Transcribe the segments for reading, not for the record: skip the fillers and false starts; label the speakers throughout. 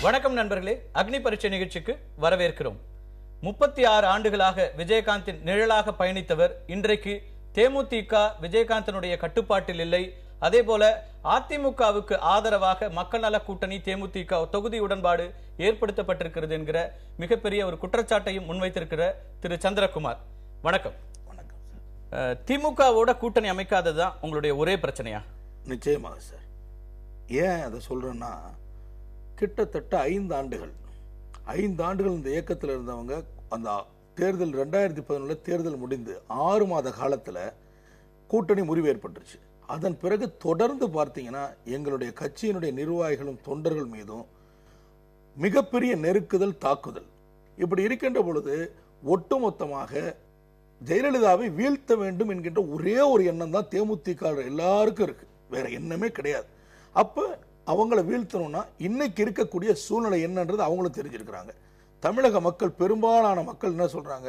Speaker 1: வணக்கம் நண்பர்களே, அக்னி பரீட்சை நிகழ்ச்சிக்கு வரவேற்கிறோம். 36 ஆண்டுகளாக விஜயகாந்தின் நிழலாக பயணித்தவர் இன்றைக்கு தேமுதிக விஜயகாந்தனுடைய கட்டுப்பாட்டில் இல்லை. அதே போல அதிமுகவுக்கு ஆதரவாக மக்கள் நல கூட்டணி தேமுதிக தொகுதி உடன்பாடு ஏற்படுத்தப்பட்டிருக்கிறது என்கிற மிகப்பெரிய ஒரு குற்றச்சாட்டையும் முன்வைத்திருக்கிற திரு சந்திரகுமார், வணக்கம்.
Speaker 2: வணக்கம்.
Speaker 1: திமுகவோட கூட்டணி அமைக்காததுதான் உங்களுடைய ஒரே பிரச்சனையா?
Speaker 2: நிச்சயமாக சார். ஏன் அதை சொல்றேன்னா, கிட்டத்தட்ட 5 ஆண்டுகள் இந்த இயக்கத்தில் இருந்தவங்க அந்த தேர்தல் 2011 தேர்தல் முடிந்து 6 மாத காலத்தில் கூட்டணி முறிவு ஏற்பட்டுருச்சு. அதன் பிறகு தொடர்ந்து பார்த்தீங்கன்னா எங்களுடைய கட்சியினுடைய நிர்வாகிகளும் தொண்டர்கள் மீதும் மிகப்பெரிய நெருக்குதல், தாக்குதல். இப்படி இருக்கின்ற பொழுது ஒட்டுமொத்தமாக ஜெயலலிதாவை வீழ்த்த வேண்டும் என்கின்ற ஒரே ஒரு எண்ணம் தான் தேமுதிக எல்லாருக்கும் இருக்கு, வேற எண்ணமே கிடையாது. அப்ப அவங்கள வீழ்த்தணும்னா இன்னைக்கு இருக்கக்கூடிய சூழ்நிலை என்னன்றது அவங்களும் தெரிஞ்சிருக்கிறாங்க. தமிழக மக்கள், பெரும்பாலான மக்கள் என்ன சொல்றாங்க,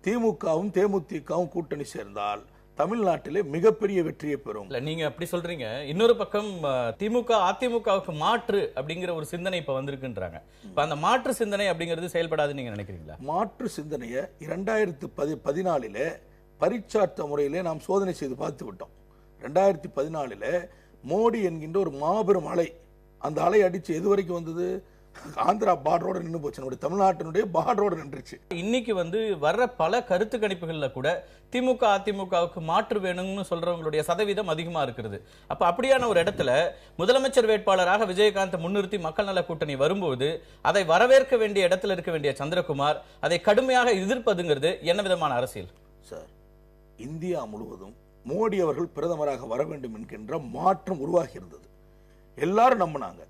Speaker 2: திமுகவும் தேமுதிகவும் கூட்டணி சேர்ந்தால் தமிழ்நாட்டிலே மிகப்பெரிய வெற்றியை பெறும்.
Speaker 1: நீங்க அப்படி சொல்றீங்க. இன்னொரு பக்கம் திமுக அதிமுகவுக்கு மாற்று அப்படிங்கிற ஒரு சிந்தனை இப்ப வந்திருக்குன்றாங்க. இப்ப அந்த மாற்று சிந்தனை அப்படிங்கிறது செயல்படாதுன்னு நீங்க நினைக்கிறீங்களா?
Speaker 2: மாற்று சிந்தனையை 2014 பரீட்சார்த்த முறையிலே நாம் சோதனை செய்து பார்த்து விட்டோம். 2014 மோடி என்கின்ற ஒரு மாபெரும் அலை, அந்த அலை அடிச்சு எது வரைக்கும் வந்தது? ஆந்திரா பார்டரோட நின்று போச்சு, நம்முடைய தமிழ்நாட்டினுடைய பார்டரோட நின்றுச்சு.
Speaker 1: இன்னைக்கு வர்ற பல கருத்து கணிப்புகள்ல கூட திமுக அதிமுகவுக்கு மாற்று வேணும்னு சொல்றவங்களுடைய சதவீதம் அதிகமா இருக்கிறது. அப்ப அப்படியான ஒரு இடத்துல முதலமைச்சர் வேட்பாளராக விஜயகாந்த் முன்னிறுத்தி மக்கள் நல கூட்டணி வரும்போது அதை வரவேற்க வேண்டிய இடத்துல இருக்க வேண்டிய சந்திரகுமார் அதை கடுமையாக எதிர்ப்பதுங்கிறது என்ன விதமான அரசியல்
Speaker 2: சார்? இந்தியா முழுவதும் மோடி அவர்கள் பிரதமராக வர வேண்டும் என்கின்ற மாற்றம் உருவாகி இருந்தது. எல்லாரும் நம்பினாங்க.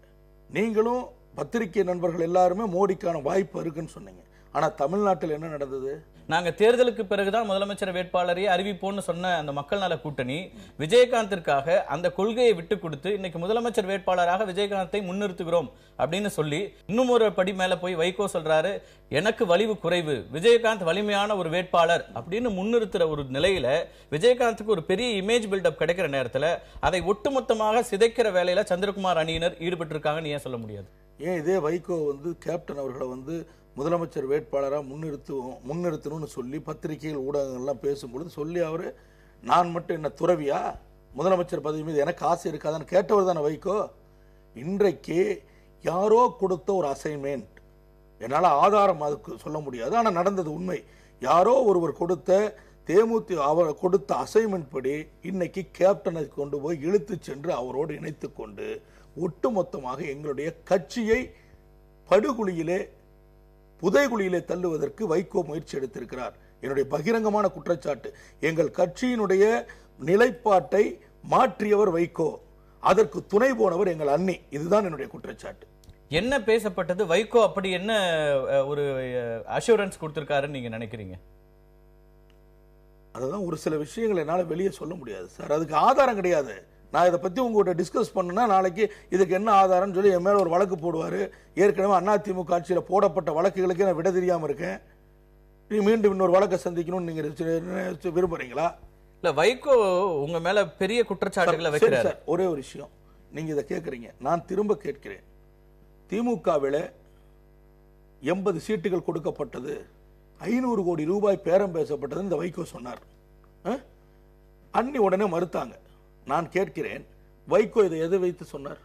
Speaker 2: நீங்களும் பத்திரிகை நண்பர்கள் எல்லாருமே மோடிக்கான வாய்ப்பு இருக்குன்னு சொன்னீங்க. ஆனா தமிழ்நாட்டில் என்ன நடந்தது?
Speaker 1: நாங்க தேர்தலுக்கு பிறகுதான் முதலமைச்சர் வேட்பாளரை அறிவிப்போம்னு சொன்ன அந்த மக்கள் நல கூட்டணி விஜயகாந்திற்காக அந்த கொள்கையை விட்டு கொடுத்து இன்னைக்கு முதலமைச்சர் வேட்பாளராக விஜயகாந்தை முன்னிறுத்துகிறோம் அப்படின்னு சொல்லி இன்னும் ஒரு படி மேல போய் வைகோ சொல்றாரு, எனக்கு வலிவு குறைவு, விஜயகாந்த் வலிமையான ஒரு வேட்பாளர் அப்படின்னு முன்னிறுத்துற ஒரு நிலையில விஜயகாந்துக்கு ஒரு பெரிய இமேஜ் பில்டப் கிடைக்கிற நேரத்துல அதை ஒட்டுமொத்தமாக சிதைக்கிற வேலையில சந்திரகுமார் அணியினர் ஈடுபட்டு இருக்காங்கன்னு ஏன் சொல்ல முடியாது?
Speaker 2: ஏன் இதே வைகோ கேப்டன் அவர்களை முதலமைச்சர் வேட்பாளராக முன்னிறுத்தணும்னு சொல்லி பத்திரிகைகள் ஊடகங்கள்லாம் பேசும்பொழுது சொல்லி அவர், நான் மட்டும் என்ன துறவியா, முதலமைச்சர் பதவி மீது எனக்கு ஆசை இருக்காதான்னு கேட்டவர் தானே வைகோ. இன்றைக்கு யாரோ கொடுத்த ஒரு அசைன்மெண்ட், என்னால் ஆதாரம் அதுக்கு சொல்ல முடியாது, ஆனால் நடந்தது உண்மை. யாரோ ஒருவர் அவர் கொடுத்த அசைன்மெண்ட் படி இன்னைக்கு கேப்டனை கொண்டு போய் இழுத்து சென்று அவரோடு இணைத்து கொண்டு ஒட்டுமொத்தமாக எங்களுடைய கட்சியை படுகுழியிலே, புதைகுழியிலே தள்ளுவதற்கு வைகோ முயற்சி எடுத்திருக்கிறார். என்னுடைய பகிரங்கமான குற்றச்சாட்டு. எங்கள் கட்சியினுடைய நிலைப்பாட்டை மாற்றியவர் வைகோ, அதற்கு துணை போனவர் எங்கள் அண்ணி. இதுதான் என்னுடைய குற்றச்சாட்டு.
Speaker 1: என்ன பேசப்பட்டது? வைகோ அப்படி என்ன ஒரு அஷூரன்ஸ் கொடுத்திருக்காருன்னு நீங்க நினைக்கிறீங்க?
Speaker 2: அதுதான் ஒரு சில விஷயங்கள் என்னால் வெளியே சொல்ல முடியாது சார், அதுக்கு ஆதாரம் கிடையாது. நான் இதை பற்றி உங்கள்கிட்ட டிஸ்கஸ் பண்ணுன்னா நாளைக்கு இதுக்கு என்ன ஆதாரம்னு சொல்லி என் மேலே ஒரு வழக்கு போடுவார். ஏற்கனவே அதிமுக ஆட்சியில் போடப்பட்ட வழக்குகளுக்கே நான் விட தெரியாமல் இருக்கேன். நீ மீண்டும் இன்னொரு வழக்கை சந்திக்கணும்னு நீங்கள் விரும்புறீங்களா?
Speaker 1: இல்லை, வைகோ உங்க மேல பெரிய குற்றச்சாட்டுகளை வைக்கிறார்.
Speaker 2: ஒரே ஒரு விஷயம், நீங்க இதை கேட்குறீங்க, நான் திரும்ப கேட்கிறேன். திமுகவில் 80 சீட்டுகள் கொடுக்கப்பட்டது, 500 கோடி ரூபாய் பேரம் பேசப்பட்டது இந்த வைகோ சொன்னார். அன்னி உடனே மறுத்தாங்க. நான் கேட்கிறேன், வைகோ இதை எதை வைத்து சொன்னார்?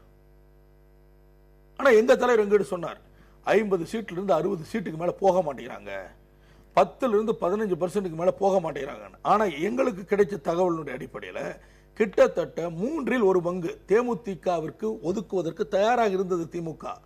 Speaker 2: ஆனா எங்க தலைவர் எங்கிட்ட சொன்னார், 50 சீட்ல இருந்து 60 சீட்டுக்கு மேல போக மாட்டேங்கிறாங்க, 10ல இருந்து 15% மேல போக மாட்டேங்கிறாங்க. ஆனா எங்களுக்கு கிடைச்ச தகவலுடைய அடிப்படையில் கிட்டத்தட்ட 1/3 பங்கு தேமுதிகவிற்கு ஒதுக்குவதற்கு தயாராக இருந்தது திமுக.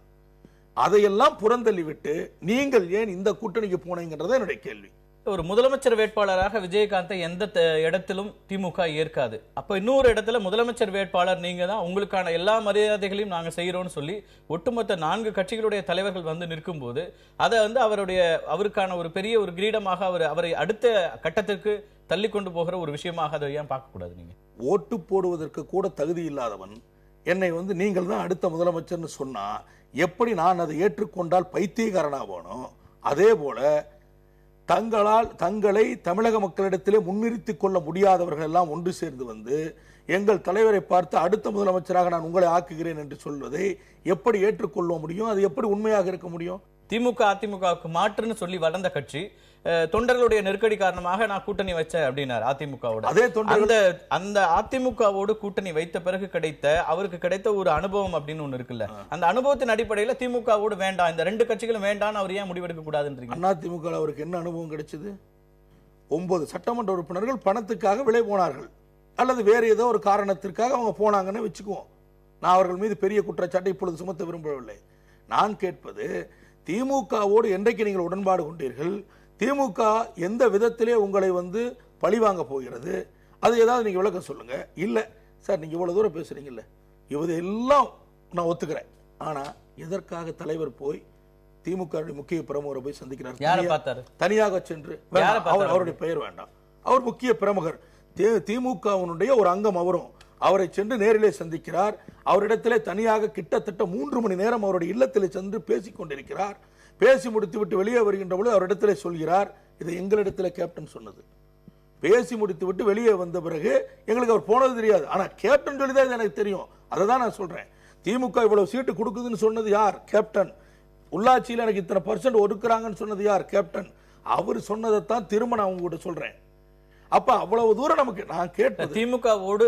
Speaker 2: அதையெல்லாம் புறந்தள்ளி விட்டு நீங்கள் ஏன் இந்த கூட்டணிக்கு போனீங்கன்றத என்னுடைய கேள்வி.
Speaker 1: ஒரு முதலமைச்சர் வேட்பாளராக விஜயகாந்தை எந்த இடத்திலும் திமுக ஏற்காது. அப்ப இன்னொரு இடத்துல முதலமைச்சர் வேட்பாளர் நீங்க தான், உங்களுக்கான எல்லா மரியாதைகளையும் நாங்க செய்யறோம்னு சொல்லி ஒட்டுமொத்த 4 கட்சிகளுடைய தலைவர்கள் நிற்கும் போது அதை அவருக்கான ஒரு பெரிய ஒரு கிரீடமாக அவரை அடுத்த கட்டத்திற்கு தள்ளி கொண்டு போகிற ஒரு விஷயமாக அதை ஏன் பார்க்க கூடாது? நீங்க
Speaker 2: ஓட்டு போடுவதற்கு கூட தகுதி இல்லாதவன் என்னை நீங்கள் தான் அடுத்த முதலமைச்சர்னு சொன்னா எப்படி நான் அதை ஏற்றுக்கொண்டால் பைத்தியக்காரனா போனோம்? அதே போல தங்களை தமிழக மக்களிடத்திலே முன்னிறுத்திக் கொள்ள முடியாதவர்கள் எல்லாம் ஒன்று சேர்ந்து வந்து எங்கள் தலைவரை பார்த்து அடுத்த முதலமைச்சராக நான் உங்களை ஆக்குகிறேன் என்று சொல்வதை எப்படி ஏற்றுக்கொள்ள முடியும்? அது எப்படி உண்மையாக இருக்க முடியும்?
Speaker 1: திமுக அதிமுகவுக்கு மாற்றுன்னு சொல்லி வளர்ந்த கட்சி தொண்டர்களுடைய நெருக்கடி காரணமாக நான் கூட்டணி வச்சேன் அப்படின்னாரு அதிமுகவோட.
Speaker 2: அதே
Speaker 1: அந்த அதிமுகவோடு கூட்டணி வைத்த பிறகு அவருக்கு கிடைத்த ஒரு அனுபவம் அப்படின்னு ஒண்ணு இருக்குல்ல, அந்த அனுபவத்தின் அடிப்படையில் திமுகவோடு வேண்டாம், இந்த ரெண்டு கட்சிகளும் வேண்டாம், அவர் ஏன் முடிவெடுக்க கூடாதுன்றீங்க?
Speaker 2: அதிமுக அவருக்கு என்ன அனுபவம் கிடைச்சது? 9 சட்டமன்ற உறுப்பினர்கள் பணத்துக்காக விலை போனார்கள், அல்லது வேறு ஏதோ ஒரு காரணத்திற்காக அவங்க போனாங்கன்னு வச்சுக்குவோம். நான் அவர்கள் மீது பெரிய குற்றச்சாட்டை இப்பொழுது சுமத்த விரும்பவில்லை. நான் கேட்பது, திமுகவோடு என்றைக்கு நீங்கள் உடன்பாடு கொண்டீர்கள்? திமுக எந்த விதத்திலே உங்களை வந்து பழிவாங்க போகிறது? அது ஏதாவது நீங்க விளக்கம் சொல்லுங்க. இல்ல சார், நீங்க இவ்வளவு தூரம் பேசுறீங்கல்ல, இவதெல்லாம் நான் ஒத்துக்கிறேன். ஆனா எதற்காக தலைவர் போய் திமுக முக்கிய பிரமுகரை போய் சந்திக்கிறார்? தனியாக சென்று, அவருடைய பெயர் வேண்டாம், அவர் முக்கிய பிரமுகர், திமுகவினுடைய ஒரு அங்கம், அவரை சென்று நேரிலே சந்திக்கிறார். அவரிடத்திலே தனியாக கிட்டத்தட்ட 3 மணி நேரம் அவருடைய இல்லத்திலே சென்று பேசிக் கொண்டிருக்கிறார். பேசி முடித்து விட்டு வெளியே வருகின்ற பொழுது அவரிடத்திலே சொல்கிறார், இதை எங்களிடத்திலே கேப்டன் சொன்னது. பேசி முடித்து விட்டு வெளியே வந்த பிறகு எங்களுக்கு அவர் போனது தெரியாது, ஆனா கேப்டன் சொல்லிதான் இது எனக்கு தெரியும். அதை தான் நான் சொல்றேன். திமுக இவ்வளவு சீட்டு கொடுக்குதுன்னு சொன்னது யார்? கேப்டன். உள்ளாட்சியில் எனக்கு இத்தனை % ஒதுக்குறாங்கன்னு சொன்னது யார்? கேப்டன். அவர் சொன்னதைத்தான் திரும்ப நான் உங்ககிட்ட சொல்றேன். அப்ப அவ்வளவு தூரம் நமக்கு நான் கேட்டது.
Speaker 1: திமுகவோடு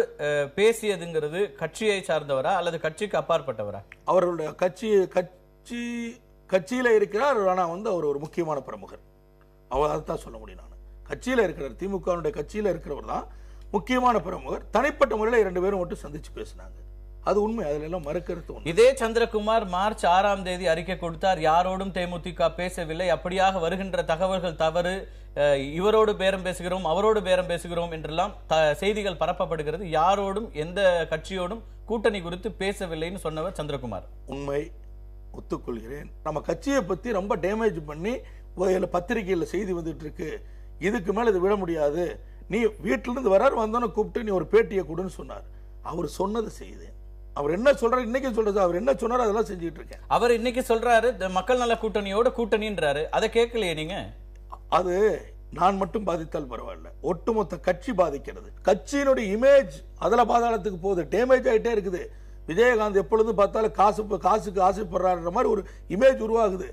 Speaker 1: பேசியதுங்கிறது கட்சியை சார்ந்தவரா அல்லது கட்சிக்கு அப்பாற்பட்டவரா?
Speaker 2: அவர்களுடைய கட்சியில இருக்கிறார், ஆனா வந்து அவர் ஒரு முக்கியமான பிரமுகர். அவர் அதைத்தான் சொல்ல முடியும். நான் கட்சியில இருக்கிறார், திமுக கட்சியில இருக்கிறவர் தான் முக்கியமான பிரமுகர். தனிப்பட்ட முறையில் 2 பேரும் மட்டும் சந்திச்சு பேசினாங்க. அது உண்மை, அதுல எல்லாம் மறுக்கிறது.
Speaker 1: இதே சந்திரகுமார் மார்ச் 6ஆம் தேதி அறிக்கை கொடுத்தார், யாரோடும் தேமுதிக பேசவில்லை, அப்படியாக வருகின்ற தகவல்கள் தவறு, இவரோடு பேரம் பேசுகிறோம், அவரோடு பேரம் பேசுகிறோம் என்றெல்லாம் செய்திகள் பரப்பப்படுகிறது. யாரோடும் எந்த கட்சியோடும் கூட்டணி குறித்து பேசவில்லைன்னு சொன்னவர் சந்திரகுமார்.
Speaker 2: உண்மை, ஒத்துக்கொள்கிறேன். நம்ம கட்சியை பத்தி ரொம்ப டேமேஜ் பண்ணி பத்திரிகையில் செய்தி வந்துட்டு இருக்கு, இதுக்கு மேல இது விட முடியாது, நீ வீட்டில இருந்து வந்தோன்னு கூப்பிட்டு நீ ஒரு பேட்டியை கொடுன்னு சொன்னார். அவர் சொன்னது செய்தேன். அவர் என்ன சொல்றாரு இன்னைக்கு சொல்றது, அவர் என்ன சொன்னாரு அதெல்லாம் செஞ்சுட்டு இருக்கேன்.
Speaker 1: அவர் இன்னைக்கு சொல்றாரு மக்கள் நல கூட்டணியோட கூட்டணின்றாரு, அதை கேட்கலையே நீங்க?
Speaker 2: அது நான் மட்டும் பாதித்தால் பரவாயில்ல, ஒட்டுமொத்த கட்சி பாதிக்கிறது. கட்சியினுடைய இமேஜ் அதுல பாதாளத்துக்கு போகுது, டேமேஜ் ஆயிட்டே இருக்குது. விஜயகாந்த் எப்பொழுதும் பார்த்தாலும் காசுக்கு ஆசைப்படுறாருன்ற மாதிரி ஒரு இமேஜ் உருவாகுது.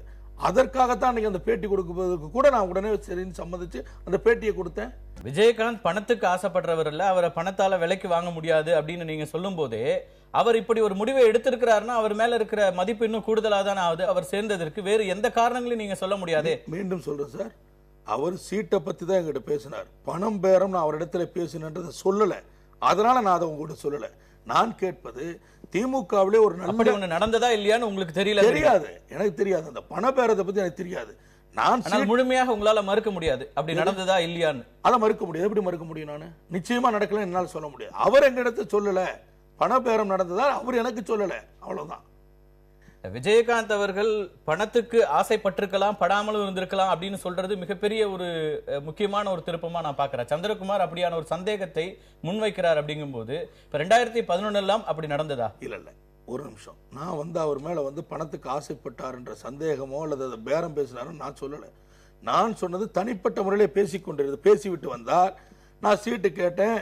Speaker 2: அதற்காகத்தான் அந்த பேட்டி கொடுப்பதற்கு கூட நான் உடனே சரின்னு சம்மதிச்சு அந்த பேட்டியை கொடுத்தேன்.
Speaker 1: விஜயகாந்த் பணத்துக்கு ஆசைப்படுறவர் இல்ல, அவரை பணத்தால விலைக்கு வாங்க முடியாது அப்படின்னு நீங்க சொல்லும் போதே அவர் இப்படி ஒரு முடிவை எடுத்திருக்கிறாருன்னா அவர் மேல இருக்கிற மதிப்பு இன்னும் கூடுதலா தான் ஆகுது. அவர் சேர்ந்ததற்கு வேறு எந்த காரணங்களையும் நீங்க சொல்ல முடியாது.
Speaker 2: மீண்டும் சொல்றேன் சார், அவர் சீட்டை பத்தி தான் எங்கிட்ட பேசினார். பணம் பேரம் நான் அவரிடத்துல பேசினதை சொல்லல, அதனால நான் அதை உங்ககிட்ட சொல்லல. நான் கேட்பது, திமுகவிலே ஒரு நல்ல
Speaker 1: ஒண்ணு நடந்ததா இல்லையான்னு உங்களுக்கு தெரியல?
Speaker 2: தெரியாது, எனக்கு தெரியாது. அந்த பண பேரத்தை பத்தி எனக்கு தெரியாது. நான்
Speaker 1: முழுமையாக உங்களால மறுக்க முடியாது அப்படி நடந்ததா இல்லையான்னு.
Speaker 2: அதை மறுக்க முடியாது. எப்படி மறுக்க முடியும்? நான் நிச்சயமா நடக்கல என்னால சொல்ல முடியாது. அவர் எங்கிட்ட சொல்லல, பண பேரம் நடந்ததா அவர் எனக்கு சொல்லல, அவ்வளவுதான்.
Speaker 1: விஜயகாந்த் அவர்கள் பணத்துக்கு ஆசைப்பட்டிருக்கலாம், படாமலும் இருந்திருக்கலாம் அப்படின்னு சொல்றது மிகப்பெரிய ஒரு முக்கியமான ஒரு திருப்பமா நான் பாக்குறேன். சந்திரகுமார் அப்படியான ஒரு சந்தேகத்தை முன்வைக்கிறார். அப்படிங்கும் போது இப்ப 2011 அப்படி நடந்ததா?
Speaker 2: இல்ல இல்ல, ஒரு நிமிஷம். நான் அவர் மேல பணத்துக்கு ஆசைப்பட்டார் என்ற சந்தேகமோ அல்லது அதை பேரம் பேசினாரும் நான் சொல்லல. நான் சொன்னது தனிப்பட்ட முறையிலே பேசிக்கொண்டிருந்தது. பேசிவிட்டு வந்தார், நான் சீட்டு கேட்டேன்,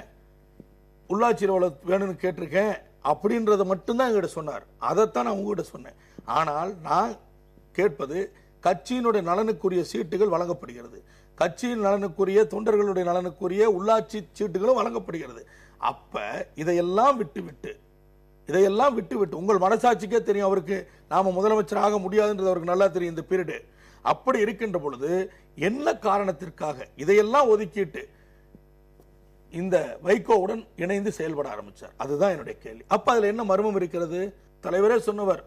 Speaker 2: உள்ளாட்சியில் வேணும்னு கேட்டிருக்கேன் அப்படின்றத மட்டும்தான் எங்கிட்ட சொன்னார். அதைத்தான் நான் உங்ககிட்ட சொன்னேன். ஆனால் நான் கேட்பது, கட்சியினுடைய நலனுக்குரிய சீட்டுகள் வழங்கப்படுகிறது, கட்சியின் நலனுக்குரிய, தொண்டர்களுடைய நலனுக்குரிய உள்ளாட்சி சீட்டுகளும் வழங்கப்படுகிறது. அப்ப இதையெல்லாம் விட்டு உங்கள் மனசாட்சிக்கே தெரியும், அவருக்கு நாம முதலமைச்சர் ஆக முடியாதுன்றது அவருக்கு நல்லா தெரியும் இந்த பீரியடு. அப்படி இருக்கின்ற பொழுது என்ன காரணத்திற்காக இதையெல்லாம் ஒதுக்கிட்டு இந்த வைகோவுடன் இணைந்து செயல்பட ஆரம்பிச்சார்? அதுதான் என்னுடைய கேள்வி. அப்ப அதுல என்ன மர்மம் இருக்கிறது? தலைவரே சொன்னவர்,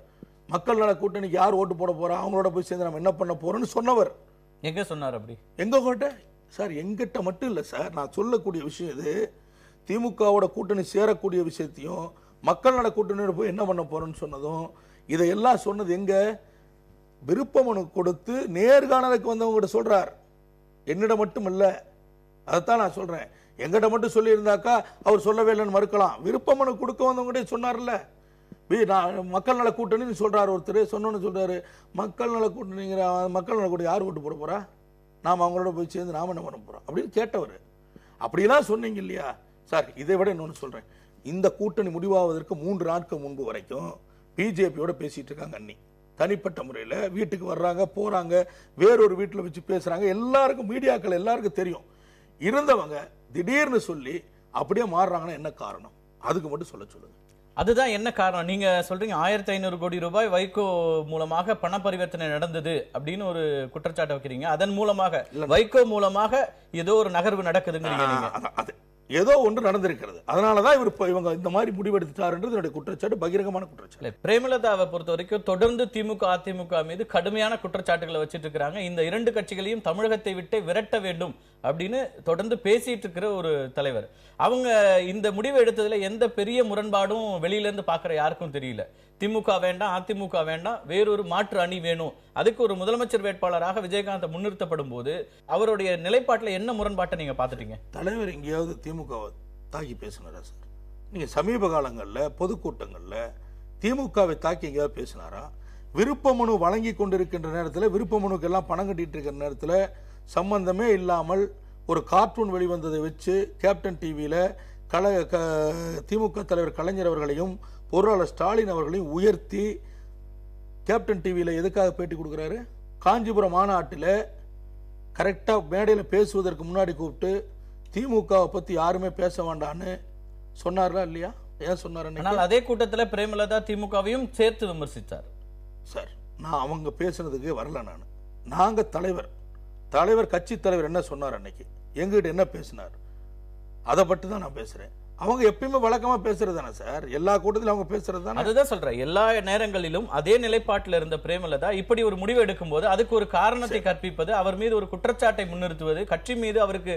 Speaker 2: மக்கள் நல கூட்டணிக்கு யார் ஓட்டு போட போறா, அவங்களோட போய் சேர்ந்து நம்ம என்ன பண்ண போறோம்னு சொன்னவர்.
Speaker 1: எங்க சொன்னார்? அப்படி எங்க
Speaker 2: கிட்ட சார், எங்கிட்ட மட்டும் இல்ல சார், நான் சொல்லக்கூடிய விஷயம் இது. திமுகவோட கூட்டணி சேரக்கூடிய விஷயத்தையும் மக்கள் நல கூட்டணியோட போய் என்ன பண்ண போறோம்னு சொன்னதும், இதையெல்லாம் சொன்னது எங்க? விருப்ப மனு கொடுத்து நேர்காணலுக்கு வந்தவங்க சொல்றார், என்னிடம் மட்டும் இல்ல. அதைத்தான் நான் சொல்றேன். எங்கிட்ட மட்டும் சொல்லி இருந்தாக்கா அவர் சொல்லவே இல்லைன்னு மறுக்கலாம். விருப்ப மனு கொடுக்க வந்தவங்க சொன்னார்ல, மக்கள் நல கூட்டணி சொல்றாரு ஒருத்தர், சொன்னோன்னு சொல்றாரு மக்கள் நல கூட்டணிங்கிற. மக்கள் நல கூட்டணி யார் ஓட்டு போட போறா? நாம் அவங்களோட போய் சேர்ந்து நாம் என்ன பண்ண போகிறோம் அப்படின்னு கேட்டவர். அப்படிலாம் சொன்னீங்க இல்லையா சார்? இதை விட இன்னொன்று சொல்கிறேன். இந்த கூட்டணி முடிவாவதற்கு 3 நாட்கள் முன்பு வரைக்கும் பிஜேபியோட பேசிட்டு இருக்காங்க அண்ணி. தனிப்பட்ட முறையில் வீட்டுக்கு வர்றாங்க, போகிறாங்க, வேறொரு வீட்டில் வச்சு பேசுகிறாங்க. எல்லாருக்கும், மீடியாக்கள் எல்லாருக்கும் தெரியும். இருந்தவங்க திடீர்னு சொல்லி அப்படியே மாறுறாங்கன்னா என்ன காரணம்? அதுக்கு மட்டும் சொல்லுங்க.
Speaker 1: அதுதான் என்ன காரணம்? நீங்க சொல்றீங்க 1500 கோடி ரூபாய் வைகோ மூலமாக பண பரிவர்த்தனை நடந்தது அப்படின்னு ஒரு குற்றச்சாட்டு வைக்கிறீங்க. அதன் மூலமாக, வைகோ மூலமாக ஏதோ ஒரு நகர்வு நடக்குதுங்கிறீங்க நீங்க.
Speaker 2: ஏதோ ஒன்று நடந்திருக்கிறது. அதனாலதான் இவங்க இந்த மாதிரி முடிவெடுத்தாருன்றது என்னுடைய குற்றச்சாட்டு, பகிரங்கமான குற்றச்சாட்டு.
Speaker 1: பிரேமலதாவை பொறுத்த வரைக்கும் தொடர்ந்து திமுக அதிமுக மீது கடுமையான குற்றச்சாட்டுகளை வச்சிட்டு இருக்காங்க. இந்த 2 கட்சிகளையும் தமிழகத்தை விட்டு விரட்ட வேண்டும் அப்படின்னு தொடர்ந்து பேசிட்டு இருக்கிற ஒரு தலைவர். அவங்க இந்த முடிவு எடுத்ததுல எந்த பெரிய முரண்பாடும் வெளியில இருந்து பாக்குற யாருக்கும் தெரியல. திமுக வேண்டாம், அதிமுக வேண்டாம், வேறொரு மாற்று அணி வேணும். அதுக்கு ஒரு முதலமைச்சர் வேட்பாளராக விஜயகாந்த் முன்னிறுத்தப்படும் போது அவருடைய நிலைப்பாட்டில் என்ன முரண்பாட்டை நீங்க பாத்துட்டீங்க?
Speaker 2: தலைவர் எங்கேயாவது திமுகவை தாக்கி பேசினாரா சார்? நீங்க சமீப காலங்களில் பொதுக்கூட்டங்கள்ல திமுகவை தாக்கி எங்கேயாவது பேசினாரா? விருப்ப மனு வழங்கி கொண்டிருக்கின்ற நேரத்தில், விருப்ப மனுக்கு எல்லாம் பணம் கட்டிட்டு இருக்கிற நேரத்தில் சம்பந்தமே இல்லாமல் ஒரு கார்ட்டூன் வெளிவந்ததை வச்சு கேப்டன் டிவியில திமுக தலைவர் கலைஞர் அவர்களையும் பொருளாளர் ஸ்டாலின் அவர்களையும் உயர்த்தி கேப்டன் டிவியில எதுக்காக பேட்டி கொடுக்கிறாரு? காஞ்சிபுரம் மாநாட்டில் கரெக்டா மேடையில் பேசுவதற்கு முன்னாடி கூப்பிட்டு திமுகவை பத்தி யாருமே பேச வேண்டான்னு சொன்னாரா இல்லையா? ஏன் சொன்னார்?
Speaker 1: ஆனால் அதே கூட்டத்தில் பிரேமலதா திமுகவையும் சேர்த்து விமர்சித்தார்.
Speaker 2: சார், நான் அவங்க பேசுனதுக்கு வரல. நாங்க தலைவர் கட்சி தலைவர் என்ன சொன்னார் அன்னைக்கு, எங்கிட்ட என்ன பேசினார், அதை பற்றி தான் நான் பேசுறேன். அவங்க எப்பயுமே வழக்கமா பேசுறது தானே சார், எல்லா கூட்டத்திலும் அவங்க பேசுறது தானே.
Speaker 1: அதுதான் சொல்றேன், எல்லா நேரங்களிலும் அதே நிலைப்பாட்டில் இருந்த பிரேமலதா இப்படி ஒரு முடிவு எடுக்கும் போது அதுக்கு ஒரு காரணத்தை கற்பிப்பது, அவர் மீது ஒரு குற்றச்சாட்டை முன்னிறுத்துவது, கட்சி மீது அவருக்கு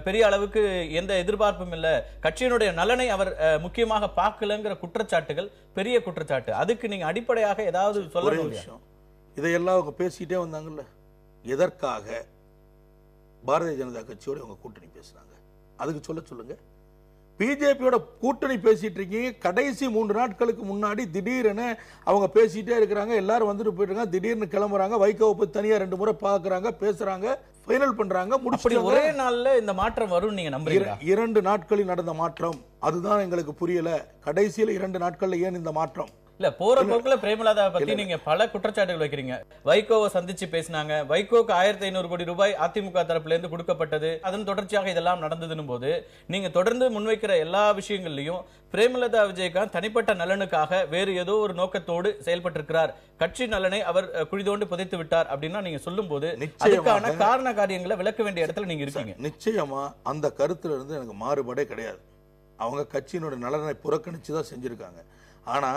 Speaker 1: பெரிய அளவுக்கு எந்த எதிர்பார்ப்பும் இல்ல, கட்சியினுடைய நலனை அவர் முக்கியமாக பார்க்கலங்கிற குற்றச்சாட்டுகள் பெரிய குற்றச்சாட்டு. அதுக்கு நீங்க அடிப்படையாக ஏதாவது சொல்ல விஷயம்?
Speaker 2: இதையெல்லாம் அவங்க பேசிட்டே வந்தாங்கல்ல. எதற்காக பாரதிய ஜனதா கட்சியோட அவங்க கூட்டணி பேசுறாங்க? அதுக்கு சொல்லுங்க. பிஜேபியோட கூட்டணி பேசிட்டு இருக்கீங்க. கடைசி 3 நாட்களுக்கு முன்னாடி திடீரென அவங்க பேசிட்டே இருக்கிறாங்க. எல்லாரும் வந்துட்டு போயிட்டு திடீர்னு கிளம்புறாங்க. வைகோவை பத்தி தனியா 2 முறை பாக்குறாங்க, பேசுறாங்க, ஃபைனல் பண்றாங்க.
Speaker 1: அப்படி ஒரே நாள்ல இந்த மாற்றம் வரும் நீங்க நம்புறீங்களா?
Speaker 2: 2 நாட்களில் நடந்த மாற்றம் அதுதான் எங்களுக்கு புரியல. கடைசியில் 2 நாட்கள்ல ஏன் இந்த மாற்றம்?
Speaker 1: இல்ல, போற போக்குல பிரேமலதா பத்தி நீங்க பல குற்றச்சாட்டுகள் வைக்கிறீங்க. வைகோவை சந்திச்சு பேசினாங்க, வைகோக்கு 1500 கோடி ரூபாய் அதிமுக தரப்புல இருந்து கொடுக்கப்பட்டது, அதன் தொடர்ச்சியாக இதெல்லாம் நடந்ததுன்னு போது நீங்க தொடர்ந்து முன்வைக்கிற எல்லா விஷயங்கள்லயும் பிரேமலதா விஜயகாந்த் தனிப்பட்ட நலனுக்காக வேறு ஏதோ ஒரு நோக்கத்தோடு செயல்பட்டிருக்கிறார், கட்சி நலனை அவர் குழிதோண்டு புதைத்து விட்டார் அப்படின்னா நீங்க சொல்லும் போது அதுக்கான காரண காரியங்களை விளக்க வேண்டிய இடத்துல நீங்க இருக்கீங்க.
Speaker 2: நிச்சயமா அந்த கருத்துல இருந்து எனக்கு மாறுபாடே கிடையாது. அவங்க கட்சியினுடைய நலனை புறக்கணிச்சுதான் செஞ்சிருக்காங்க. ஆனா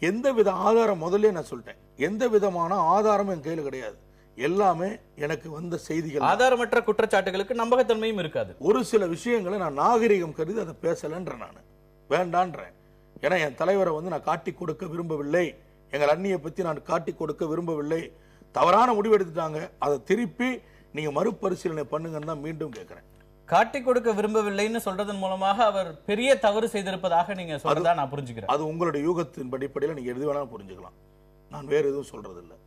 Speaker 2: எந்தவித ஆதாரம், முதல்ல நான் சொல்லிட்டேன், எந்த விதமான ஆதாரமும் என் கையில் கிடையாது. எல்லாமே எனக்கு வந்த செய்திகள்.
Speaker 1: ஆதாரமற்ற குற்றச்சாட்டுகளுக்கு நம்பகத்தன்மையும் இருக்காது.
Speaker 2: ஒரு சில விஷயங்களை நான் நாகரிகம் கருதி அதை பேசலன்ற, நான் வேண்டான்றேன். ஏன்னா என் தலைவரை நான் காட்டி கொடுக்க விரும்பவில்லை, எங்கள் அண்ணியை பத்தி நான் காட்டி கொடுக்க விரும்பவில்லை. தவறான முடிவு எடுத்துட்டாங்க, அதை திருப்பி நீங்க மறுபரிசீலனை பண்ணுங்கன்னு தான் மீண்டும் கேட்கிறேன்.
Speaker 1: காட்டி கொடுக்க விரும்பவில்லைன்னு சொல்றதன் மூலமாக அவர் பெரிய தவறு செய்திருப்பதாக நீங்க சொல்றதா நான் புரிஞ்சுக்கிறேன்.
Speaker 2: அது உங்களுடைய யூகத்தின் அடிப்படையில் நீங்க எது வேணாலும் புரிஞ்சுக்கலாம். நான் வேற எதுவும் சொல்றது இல்லை,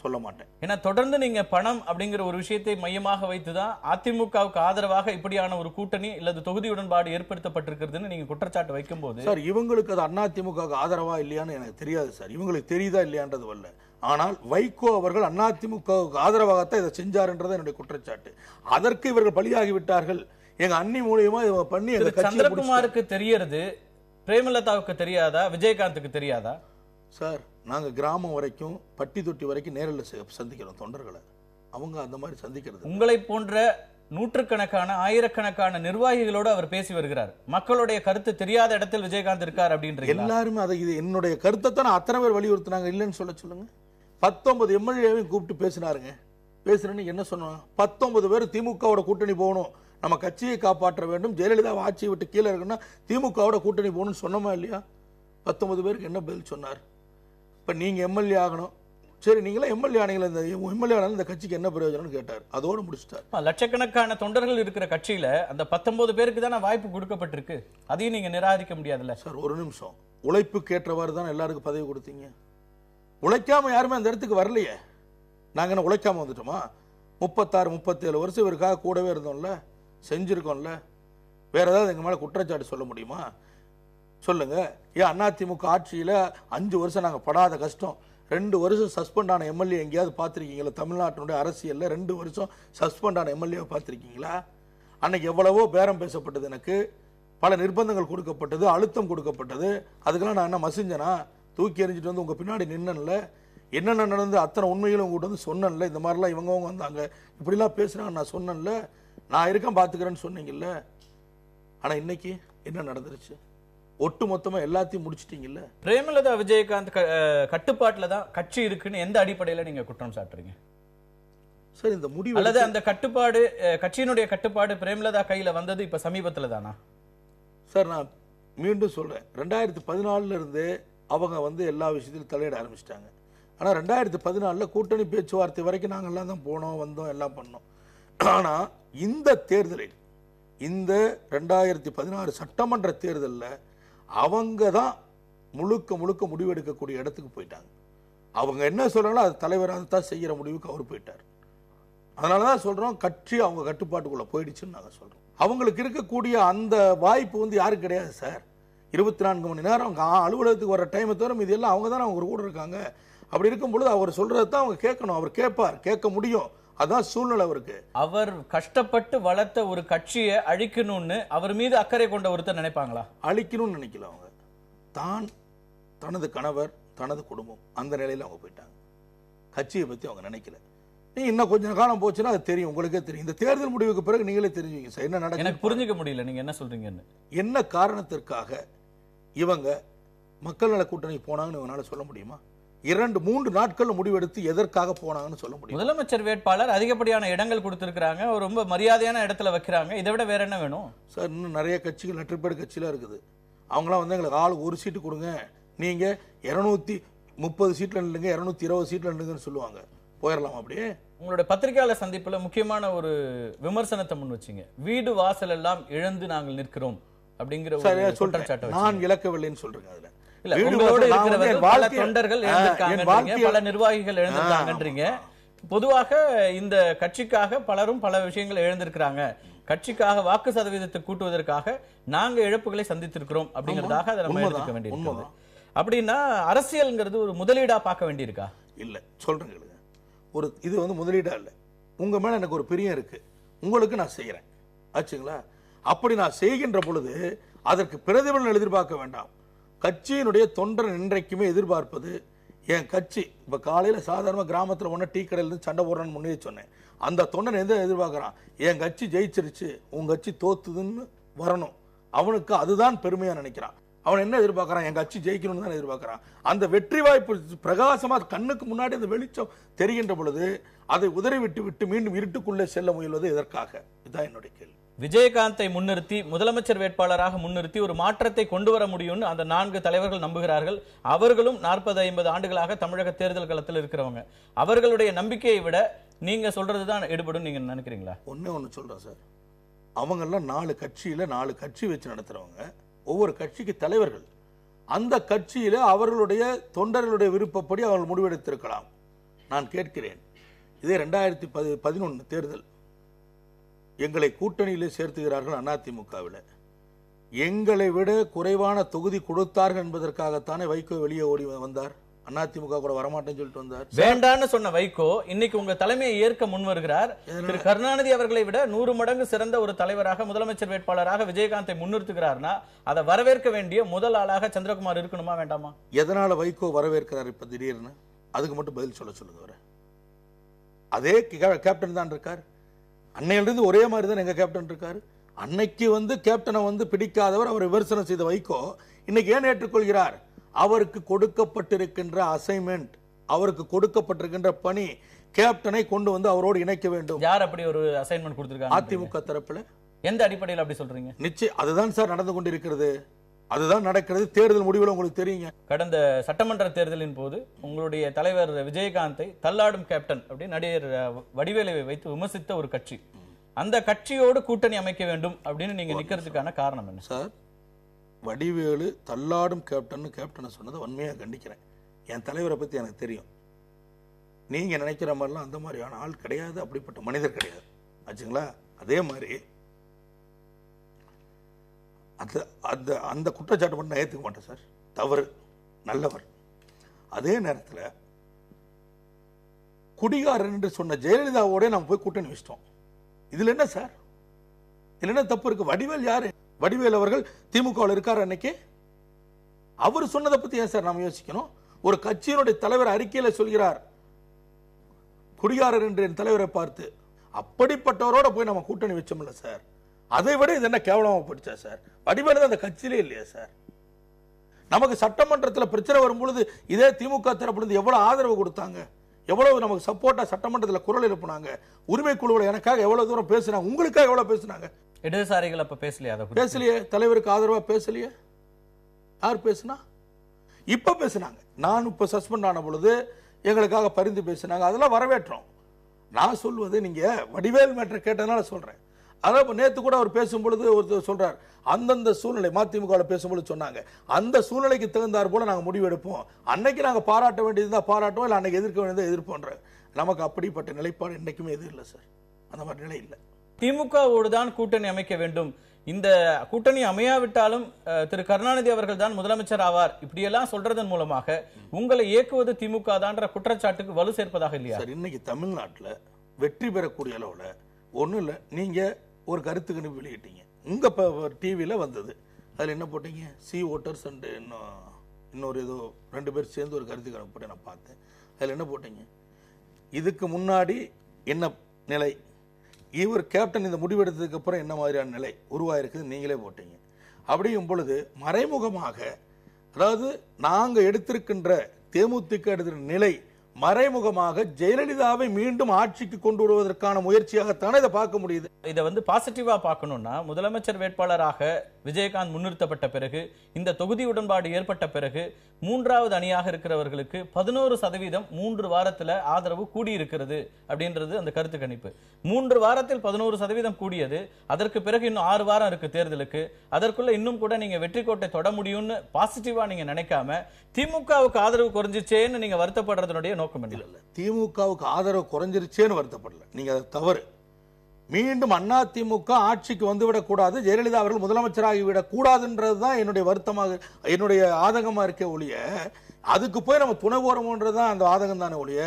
Speaker 2: சொல்ல மாட்டேன்.
Speaker 1: ஏன்னா தொடர்ந்து நீங்க பணம் அப்படிங்கிற ஒரு விஷயத்தை மையமாக வைத்துதான் அதிமுகவுக்கு ஆதரவாக இப்படியான ஒரு கூட்டணி அல்லது தொகுதி உடன்பாடு ஏற்படுத்தப்பட்டிருக்கிறதுன்னு நீங்க குற்றச்சாட்டு வைக்கும் போது,
Speaker 2: சார் இவங்களுக்கு அது அதிமுக ஆதரவா இல்லையான்னு எனக்கு தெரியாது சார். இவங்களுக்கு தெரியுதா இல்லையான்றது வரல. ஆனால் வைகோ அவர்கள் அதிமுகவுக்கு ஆதரவாகத்தான் இதை செஞ்சாருன்றது என்னுடைய குற்றச்சாட்டு. அதற்கு இவர்கள் பலியாகி விட்டார்கள். எங்க அண்ணி மூலியமா இவங்க பண்ணி
Speaker 1: சந்திரகுமாருக்கு தெரியறது, பிரேமலதாவுக்கு தெரியாதா, விஜயகாந்துக்கு தெரியாதா?
Speaker 2: சார் நாங்க கிராமம் வரைக்கும், பட்டி தொட்டி வரைக்கும் நேரில் சந்திக்கிறோம் தொண்டர்களை. அவங்க அந்த மாதிரி சந்திக்கிறது.
Speaker 1: உங்களை போன்ற நூற்றுக்கணக்கான ஆயிரக்கணக்கான நிர்வாகிகளோடு அவர் பேசி வருகிறார். மக்களுடைய கருத்து தெரியாத இடத்தில் விஜயகாந்த் இருக்கார் அப்படின்ற
Speaker 2: எல்லாருமே அதை, இது என்னுடைய கருத்தை தான் அத்தனை பேர் வலியுறுத்தினாங்க. இல்லைன்னு சொல்லுங்க. 19 எம்எல்ஏவையும் கூப்பிட்டு பேசினாருங்க. பேசுறேன்னு என்ன சொன்னாங்க? 19 பேர் திமுகவோட கூட்டணி போகணும், நம்ம கட்சியை காப்பாற்ற வேண்டும், ஜெயலலிதா ஆட்சியை விட்டு கீழே இருக்குன்னா திமுகவோட கூட்டணி போகணும்னு சொன்னோமா இல்லையா? 19 பேருக்கு என்ன பதில் சொன்னார்? இப்ப நீங்க எம்எல்ஏ ஆகணும், சரி நீங்களே எம்எல்ஏ ஆனீங்களா, இந்த எம்எல்ஏ ஆனாலும் இந்த கட்சிக்கு என்ன பிரயோஜனம்னு கேட்டார். அதோடு முடிச்சிட்டார்.
Speaker 1: லட்சக்கணக்கான தொண்டர்கள் இருக்கிற கட்சியில அந்த 19 பேருக்கு தானே வாய்ப்பு கொடுக்கப்பட்டிருக்கு, அதையும் நீங்க நிராகரிக்க முடியாதுல்ல
Speaker 2: சார். ஒரு நிமிஷம், உழைப்புக்கு ஏற்றவாறு தான் எல்லாருக்கும் பதவி கொடுத்தீங்க. உழைக்காம யாருமே அந்த இடத்துக்கு வரலையே. நாங்க என்ன உழைக்காம வந்துட்டோமா? 36 37 வருஷம் இவருக்காக கூடவே இருந்தோம்ல, செஞ்சிருக்கோம்ல. வேற ஏதாவது எங்க மேல குற்றச்சாட்டு சொல்ல முடியுமா? சொல்லுங்க. ஏன் அதிமுக ஆட்சியில 5 வருஷம் நாங்க படாத கஷ்டம், 2 வருஷம் சஸ்பெண்ட் ஆன எம்எல்ஏ எங்கேயாவது பார்த்துருக்கீங்களா? தமிழ்நாட்டினுடைய அரசியல்ல 2 வருஷம் சஸ்பெண்ட் ஆன எம்எல்ஏ பார்த்துருக்கீங்களா? அன்னைக்கு எவ்வளவோ பேரம் பேசப்பட்டது, எனக்கு பல நிர்பந்தங்கள் கொடுக்கப்பட்டது, அழுத்தம் கொடுக்கப்பட்டது. அதுக்கெல்லாம் நான் என்ன மசிஞ்சனா? தூக்கி எறிஞ்சிட்டு வந்து உங்க பின்னாடி நின்னன்ல, என்னென்ன நடந்து அத்தனை உண்மைகளும் உங்கள்கிட்ட வந்து சொன்னேன்ல. இந்த மாதிரிலாம் இவங்க வந்தாங்க, இப்படிலாம் பேசுறாங்க, நான் சொன்னேன்ல, நான் இருக்கேன் பார்த்துக்கிறேன்னு சொன்னீங்கல்ல. ஆனா இன்னைக்கு என்ன நடந்துருச்சு? ஒட்டு மொத்தமா எல்லாத்தையும் முடிச்சிட்டீங்கல்ல.
Speaker 1: பிரேமலதா விஜயகாந்த் கட்டுப்பாட்டுல தான் கட்சி இருக்குன்னு எந்த அடிப்படையில நீங்க குற்றம் சாட்டுறீங்க
Speaker 2: சார்? இந்த முடிவு
Speaker 1: அல்லது அந்த கட்டுப்பாடு, கட்சியினுடைய கட்டுப்பாடு பிரேமலதா கையில வந்தது இப்ப சமீபத்துல தானா?
Speaker 2: சார் நான் மீண்டும் சொல்றேன், 2014 இருந்தே அவங்க வந்து எல்லா விஷயத்திலும் தலையிட ஆரம்பிச்சிட்டாங்க. ஆனா 2014 கூட்டணி பேச்சுவார்த்தை வரைக்கும் நாங்கள் எல்லாம் தான் போனோம், வந்தோம், எல்லாம் பண்ணோம். ஆனா இந்த தேர்தலில், இந்த 2016 சட்டமன்ற தேர்தலில் அவங்க தான் முழுக்க முழுக்க முடிவெடுக்கக்கூடிய இடத்துக்கு போயிட்டாங்க. அவங்க என்ன சொல்றாங்களோ அது தலைவராக தான் செய்யற முடிவுக்கு அவர் போயிட்டார். அதனாலதான் சொல்றோம், கட்சி அவங்க கட்டுப்பாட்டுக்குள்ள போயிடுச்சுன்னு நாங்க சொல்றோம். அவங்களுக்கு இருக்கக்கூடிய அந்த வாய்ப்பு வந்து யாருக்கு கிடையாது சார். 24 மணி நேரம் அவங்க அலுவலகத்துக்கு வர டைமை தவிர இது எல்லாம் அவங்க தானே அவங்க கூட இருக்காங்க. அப்படி இருக்கும் பொழுது அவர் சொல்றதை தான் அவங்க கேட்கணும். அவர் கேட்பார், கேட்க முடியும். அதான் சூழ்நிலை அவருக்கு.
Speaker 1: அவர் கஷ்டப்பட்டு வளர்த்த ஒரு கட்சியை அழிக்கணும்னு அவர் மீது அக்கறை கொண்ட ஒருத்தர் நினைப்பாங்களா?
Speaker 2: அழிக்கணும்னு நினைக்கல. அவங்க தான், தனது கணவர், தனது குடும்பம், அந்த நிலையில அவங்க போயிட்டாங்க. கட்சியை பத்தி அவங்க நினைக்கல. நீ இன்னும் கொஞ்சம் காலம் போச்சுன்னா அது தெரியும், உங்களுக்கே தெரியும். இந்த தேர்தல் முடிவுக்கு பிறகு நீங்களே தெரிஞ்சுங்க சார் என்ன நடக்குது.
Speaker 1: எனக்கு புரிஞ்சுக்க முடியல நீங்க என்ன சொல்றீங்கன்னு.
Speaker 2: என்ன காரணத்திற்காக இவங்க மக்கள் நல கூட்டணி போனாங்கன்னு இவனால சொல்ல முடியுமா? 2-3 நாட்கள் முடிவெடுத்து எதற்காக போனாங்கன்னு சொல்ல முடியும்?
Speaker 1: முதலமைச்சர் வேட்பாளர் அதிகப்படியான இடங்கள் கொடுத்திருக்காங்க, ரொம்ப மரியாதையான இடத்துல வைக்கிறாங்க. இதை விட வேற என்ன வேணும்
Speaker 2: சார்? இன்னும் நிறைய கட்சிகள், நெற்றிப்பேடு கட்சியில இருக்குது. அவங்களாம் வந்து எங்களுக்கு ஆளுக்கு ஒரு சீட்டு கொடுங்க, நீங்க 230 சீட்ல நில்லுங்க, 220 சீட்ல நில்லுங்கன்னு சொல்லுவாங்க. போயிடலாம் அப்படியே.
Speaker 1: உங்களுடைய பத்திரிகையாளர் சந்திப்புல முக்கியமான ஒரு விமர்சனத்தை முன் வச்சீங்க. வீடு வாசல் எல்லாம் இழந்து நாங்கள் நிற்கிறோம் அப்படிங்கிற ஒரு குற்றச்சாட்டை
Speaker 2: நான் இழக்கவில்லைன்னு சொல்றேன். அதுல
Speaker 1: இல்ல, உங்களோட இருக்கிறவர்கள் பல தொண்டர்கள் இழந்திருக்காங்க, பல நிர்வாகிகள் இழந்திருக்காங்கன்றீங்க. பொதுவாக இந்த கட்சிக்காக பலரும் பல விஷயங்களை இழந்திருக்கிறாங்க, கட்சிக்காக வாக்கு சதவீதத்தை கூட்டுவதற்காக நாங்க இழப்புகளை சந்தித்திருக்கிறோம் அப்படிங்கிறதாக அதை நம்ம எடுத்துக்க வேண்டியிருக்கிறது. அப்படின்னா அரசியல்ங்கிறது ஒரு முதலீடா பார்க்க வேண்டியிருக்கா?
Speaker 2: இல்ல, சொல்றேன். ஒரு இது வந்து முதலீடா இல்ல. உங்க மேல எனக்கு ஒரு பிரியம் இருக்கு, உங்களுக்கு நான் செய்யறேன் ஆச்சுங்களா? அப்படி நான் செய்கின்ற பொழுது அதற்கு பிரதிபலன் எதிர்பார்க்க வேண்டாம். கட்சியினுடைய தொண்டர் இன்றைக்குமே எதிர்பார்ப்பது, என் கட்சி இப்ப காலையில சாதாரண கிராமத்துல ஒண்ணு டீ கடையில இருந்து சண்டை போடுறான்னு முன்னே சொன்னேன். அந்த தொண்டன் எந்த எதிர்பார்க்கிறான்? என் கட்சி ஜெயிச்சிருச்சு, உங்க கட்சி தோத்துதுன்னு வரணும். அவனுக்கு அதுதான் பெருமையா நினைக்கிறான். அவன் என்ன எதிர்பார்க்கறான்? என் கட்சி ஜெயிக்கணும்னு தான் எதிர்பார்க்கறான். அந்த வெற்றி வாய்ப்பு பிரகாசமா கண்ணுக்கு முன்னாடி அந்த வெளிச்சம் தெரிகின்ற பொழுது அதை உதறி விட்டு மீண்டும் இருட்டுக்குள்ளே செல்ல முயல்வது எதற்காக? இதுதான் என்னுடைய கேள்வி.
Speaker 1: விஜயகாந்தை முன்னிறுத்தி, முதலமைச்சர் வேட்பாளராக முன்னிறுத்தி ஒரு மாற்றத்தை கொண்டு வர முடியும்னு அந்த 4 தலைவர்கள் நம்புகிறார்கள். அவர்களும் 40-50 ஆண்டுகளாக தமிழக தேர்தல் களத்தில் இருக்கிறவங்க. அவர்களுடைய நம்பிக்கையை விட நீங்க சொல்றதுதான் எடுபடும் நீங்க நினைக்கிறீங்களா?
Speaker 2: ஒண்ணு சொல்றேன் சார், அவங்க எல்லாம் 4 கட்சியில 4 கட்சி வச்சு நடத்துறவங்க, ஒவ்வொரு கட்சிக்கு தலைவர்கள். அந்த கட்சியில அவர்களுடைய தொண்டர்களுடைய விருப்பப்படி அவர்கள் முடிவெடுத்திருக்கலாம். நான் கேட்கிறேன், இதே 2011 தேர்தல் எங்களை கூட்டணியிலே சேர்த்துகிறார்கள் அதிமுகவில். எங்களை விட குறைவான தொகுதி கொடுத்தார்கள் என்பதற்காகத்தானே வைகோ வெளியே ஓடி வந்தார். அதிமுக கூட வரமாட்டேன்னு சொல்லிட்டு வந்தார்.
Speaker 1: வேண்டான்னு சொன்ன வைகோ இன்னைக்கு உங்க தலைமையை ஏற்க முன் வருகிறார். திரு கருணாநிதி அவர்களை விட 100 மடங்கு சிறந்த ஒரு தலைவராக, முதலமைச்சர் வேட்பாளராக விஜயகாந்தை முன்னிறுத்துகிறார்னா அதை வரவேற்க வேண்டிய முதல் ஆளாக சந்திரகுமார் இருக்கணுமா வேண்டாமா?
Speaker 2: எதனால வைகோ வரவேற்கிறார் இப்ப திடீர்னு? அதுக்கு மட்டும் பதில் சொல்லுங்க. வர அதே கேப்டன் தான் இருக்கார். அன்னையிலிருந்து ஒரே மாதிரி தான் எங்க கேப்டன் இருக்காரு. அன்னைக்கு வந்து கேப்டனை வந்து பிடிக்காதவர், அவர் விமர்சனம் செய்த வைகோ இன்னைக்கு ஏன் ஏற்றுக்கொள்கிறார்? அவருக்கு கொடுக்கப்பட்டிருக்கின்ற அசைன்மெண்ட், அவருக்கு கொடுக்கப்பட்டிருக்கின்ற பணி, கேப்டனை கொண்டு வந்து அவரோடு இணைக்க வேண்டும்.
Speaker 1: யார் அப்படி ஒரு அசைன்மெண்ட் கொடுத்திருக்காங்க?
Speaker 2: அதிமுக தரப்புல.
Speaker 1: எந்த அடிப்படையில் அப்படி சொல்றீங்க?
Speaker 2: நிச்சயம் அதுதான் சார் நடந்து கொண்டிருக்கிறது, அதுதான் நடக்கிறது. தேர்தல் முடிவில் உங்களுக்கு தெரியுங்க.
Speaker 1: கடந்த சட்டமன்ற தேர்தலின் போது உங்களுடைய தலைவர் விஜயகாந்தை தள்ளாடும் கேப்டன் அப்படி நடிகர் வடிவேலுவை வைத்து விமர்சித்த ஒரு கட்சி, அந்த கட்சியோடு கூட்டணி அமைக்க வேண்டும் அப்படின்னு நீங்க நிக்கிறதுக்கான காரணம் என்ன
Speaker 2: சார்? வடிவேலு தள்ளாடும் கேப்டனை சொன்னதை வன்மையாக கண்டிக்கிறேன். என் தலைவரை பத்தி எனக்கு தெரியும். நீங்கள் நினைக்கிற மாதிரிலாம் அந்த மாதிரியான ஆள் கிடையாது, அப்படிப்பட்ட மனிதர் கிடையாது ஆச்சுங்களா. அதே மாதிரி அந்த அந்த அந்த குற்றச்சாட்டு மட்டும் நான் ஏற்றுக்க மாட்டேன் சார், தவறு, நல்லவர். அதே நேரத்தில் குடிகாரன் என்று சொன்ன ஜெயலலிதாவோட நம்ம போய் கூட்டணி வச்சிட்டோம். இதில் என்ன சார், இதில் என்ன தப்பு இருக்கு? வடிவேல் யாரு? வடிவேல் அவர்கள் திமுகவில் இருக்காரு அன்னைக்கு. அவர் சொன்னதை பற்றி ஏன் சார் நாம் யோசிக்கணும்? ஒரு கட்சியினுடைய தலைவர் அறிக்கையில் சொல்கிறார் குடிகாரர் என்று என் தலைவரை பார்த்து. அப்படிப்பட்டவரோட போய் நம்ம கூட்டணி வச்சோம்ல சார், அதை விட இது என்ன கேவலமாக போயிடுச்சா சார்? வடிவேல் தான் அந்த கட்சியிலே இல்லையா சார்? நமக்கு சட்டமன்றத்தில் பிரச்சனை வரும்பொழுது இதே திமுக தரப்பிலிருந்து எவ்வளவு ஆதரவு கொடுத்தாங்க, எவ்வளவு நமக்கு சப்போர்ட்டா சட்டமன்றத்தில் குரல் எழுப்பினாங்க, உரிமை குழுவில் எனக்காக எவ்வளவு தூரம் பேசினாங்க, உங்களுக்காக எவ்வளவு பேசினாங்க.
Speaker 1: இடதுசாரிகள் அப்ப பேசலையா?
Speaker 2: பேசலையே, தலைவருக்கு ஆதரவா பேசலையே. யார் பேசினா? இப்ப பேசினாங்க. நான் இப்ப சஸ்பெண்ட் ஆன பொழுது எங்களுக்காக பரிந்து பேசினாங்க, அதெல்லாம் வரவேற்றோம். நான் சொல்வது, நீங்க வடிவேல் மேட்டர் கேட்டதுனால சொல்றேன். அதான் நேற்று கூட அவர் பேசும்பொழுது ஒருத்தர் சொல்றார், அந்தந்த சூழ்நிலை மதிமுக பேசும்பொழுது சொன்னாங்க, அந்த சூழ்நிலைக்கு தகுந்தார் போல நாங்கள் முடிவு எடுப்போம், அன்னைக்கு நாங்கள் பாராட்ட வேண்டியதுதான் பாராட்டுவோம், இல்லை அன்னைக்கு எதிர்க்க வேண்டியதை எதிர்ப்போன்ற. நமக்கு அப்படிப்பட்ட நிலைப்பாடு இன்னைக்குமே எதுவும் இல்லை சார், அந்த மாதிரி நிலை இல்லை.
Speaker 1: திமுகவோடு தான் கூட்டணி அமைக்க வேண்டும், இந்த கூட்டணி அமையாவிட்டாலும் திரு கருணாநிதி அவர்கள் தான் முதலமைச்சர் ஆவார், இப்படியெல்லாம் சொல்றதன் மூலமாக உங்களை இயக்குவது திமுக தான்ற குற்றச்சாட்டுக்கு வலு சேர்ப்பதாக இல்லையா
Speaker 2: சார்? இன்னைக்கு தமிழ்நாட்டில் வெற்றி பெறக்கூடிய அளவில் ஒன்றும் இல்லை. நீங்க ஒரு கருத்து கணிப்பு வெளியிட்டீங்க, உங்க டிவியில் வந்தது, அதில் என்ன போட்டீங்க? சி ஓட்டர்ஸ் அண்ட் இன்னொரு ஏதோ 2 பேர் சேர்ந்து ஒரு கருத்து கணிப்பு போட்டு நான் பார்த்தேன். அதில் என்ன போட்டீங்க? இதுக்கு முன்னாடி என்ன நிலை, இவர் கேப்டன் இந்த முடிவெடுத்ததுக்கு அப்புறம் என்ன மாதிரியான நிலை உருவாயிருக்குது நீங்களே போட்டீங்க. அப்படியும் பொழுது மறைமுகமாக, அதாவது நாங்கள் எடுத்திருக்கின்ற தேமுதிக எடுத்திருக்கிற நிலை மறைமுகமாக ஜெயலலிதாவை மீண்டும் ஆட்சிக்கு கொண்டு வருவதற்கான முயற்சியாகத்தானே இதை பார்க்க முடியுது.
Speaker 1: இதை வந்து பாசிட்டிவா பார்க்கணும்னா, முதலமைச்சர் வேட்பாளராக விஜயகாந்த் முன்னிறுத்தப்பட்ட பிறகு, இந்த தொகுதி உடன்பாடு ஏற்பட்ட பிறகு, 3வது அணியாக இருக்கிறவர்களுக்கு 11% 3 வாரத்தில் ஆதரவு கூடியிருக்கிறது அப்படின்றது அந்த கருத்து கணிப்பு. 3 வாரத்தில் 11% கூடியது. அதற்கு பிறகு இன்னும் 6 வாரம் இருக்கு தேர்தலுக்கு, அதற்குள்ள இன்னும் கூட நீங்க வெற்றி கோட்டை தொட முடியும்னு பாசிட்டிவா நீங்க நினைக்காம திமுகவுக்கு ஆதரவு குறைஞ்சிச்சேன்னு நீங்க வருத்தப்படுறதுடைய நோக்கம் என்ன?
Speaker 2: இல்ல, திமுகவுக்கு ஆதரவு குறைஞ்சிருச்சேன்னு வருத்தப்படல, நீங்க அது தவறு. மீண்டும் அதிமுக ஆட்சிக்கு வந்துவிடக் கூடாது, ஜெயலலிதா அவர்கள் முதலமைச்சராகிவிடக் கூடாதுன்றதுதான் என்னுடைய வருத்தமாக, என்னுடைய ஆதங்கமா இருக்க ஒழிய, அதுக்கு போய் நம்ம துணை போறோம்ன்றதுதான் அந்த ஆதங்கம் தானே ஒழிய,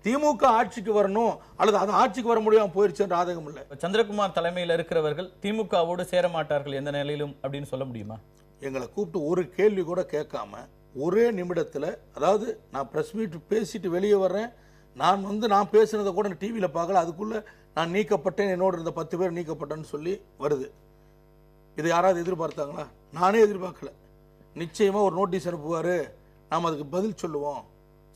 Speaker 2: திமுக ஆட்சிக்கு வரணும் அல்லது அது ஆட்சிக்கு வர முடியாம போயிருச்சுன்ற ஆதங்கம் இல்லை.
Speaker 1: சந்திரகுமார் தலைமையில் இருக்கிறவர்கள் திமுகவோடு சேர மாட்டார்கள் எந்த நிலையிலும் அப்படின்னு சொல்ல முடியுமா?
Speaker 2: எங்களை கூப்பிட்டு ஒரு கேள்வி கூட கேட்காம ஒரே நிமிடத்தில், அதாவது நான் பிரஸ் மீட் பேசிட்டு வெளியே வர்றேன், நான் பேசுனதை கூட டிவியில் பார்க்கல, அதுக்குள்ள நான் நீக்கப்பட்டேன், என்னோட இருந்த 10 பேர் நீக்கப்பட்டேன்னு சொல்லி வருது. இதை யாராவது எதிர்பார்த்தாங்களா? நானே எதிர்பார்க்கல. நிச்சயமா ஒரு நோட்டீஸ் அனுப்புவாரு, நாம் அதுக்கு பதில் சொல்லுவோம்.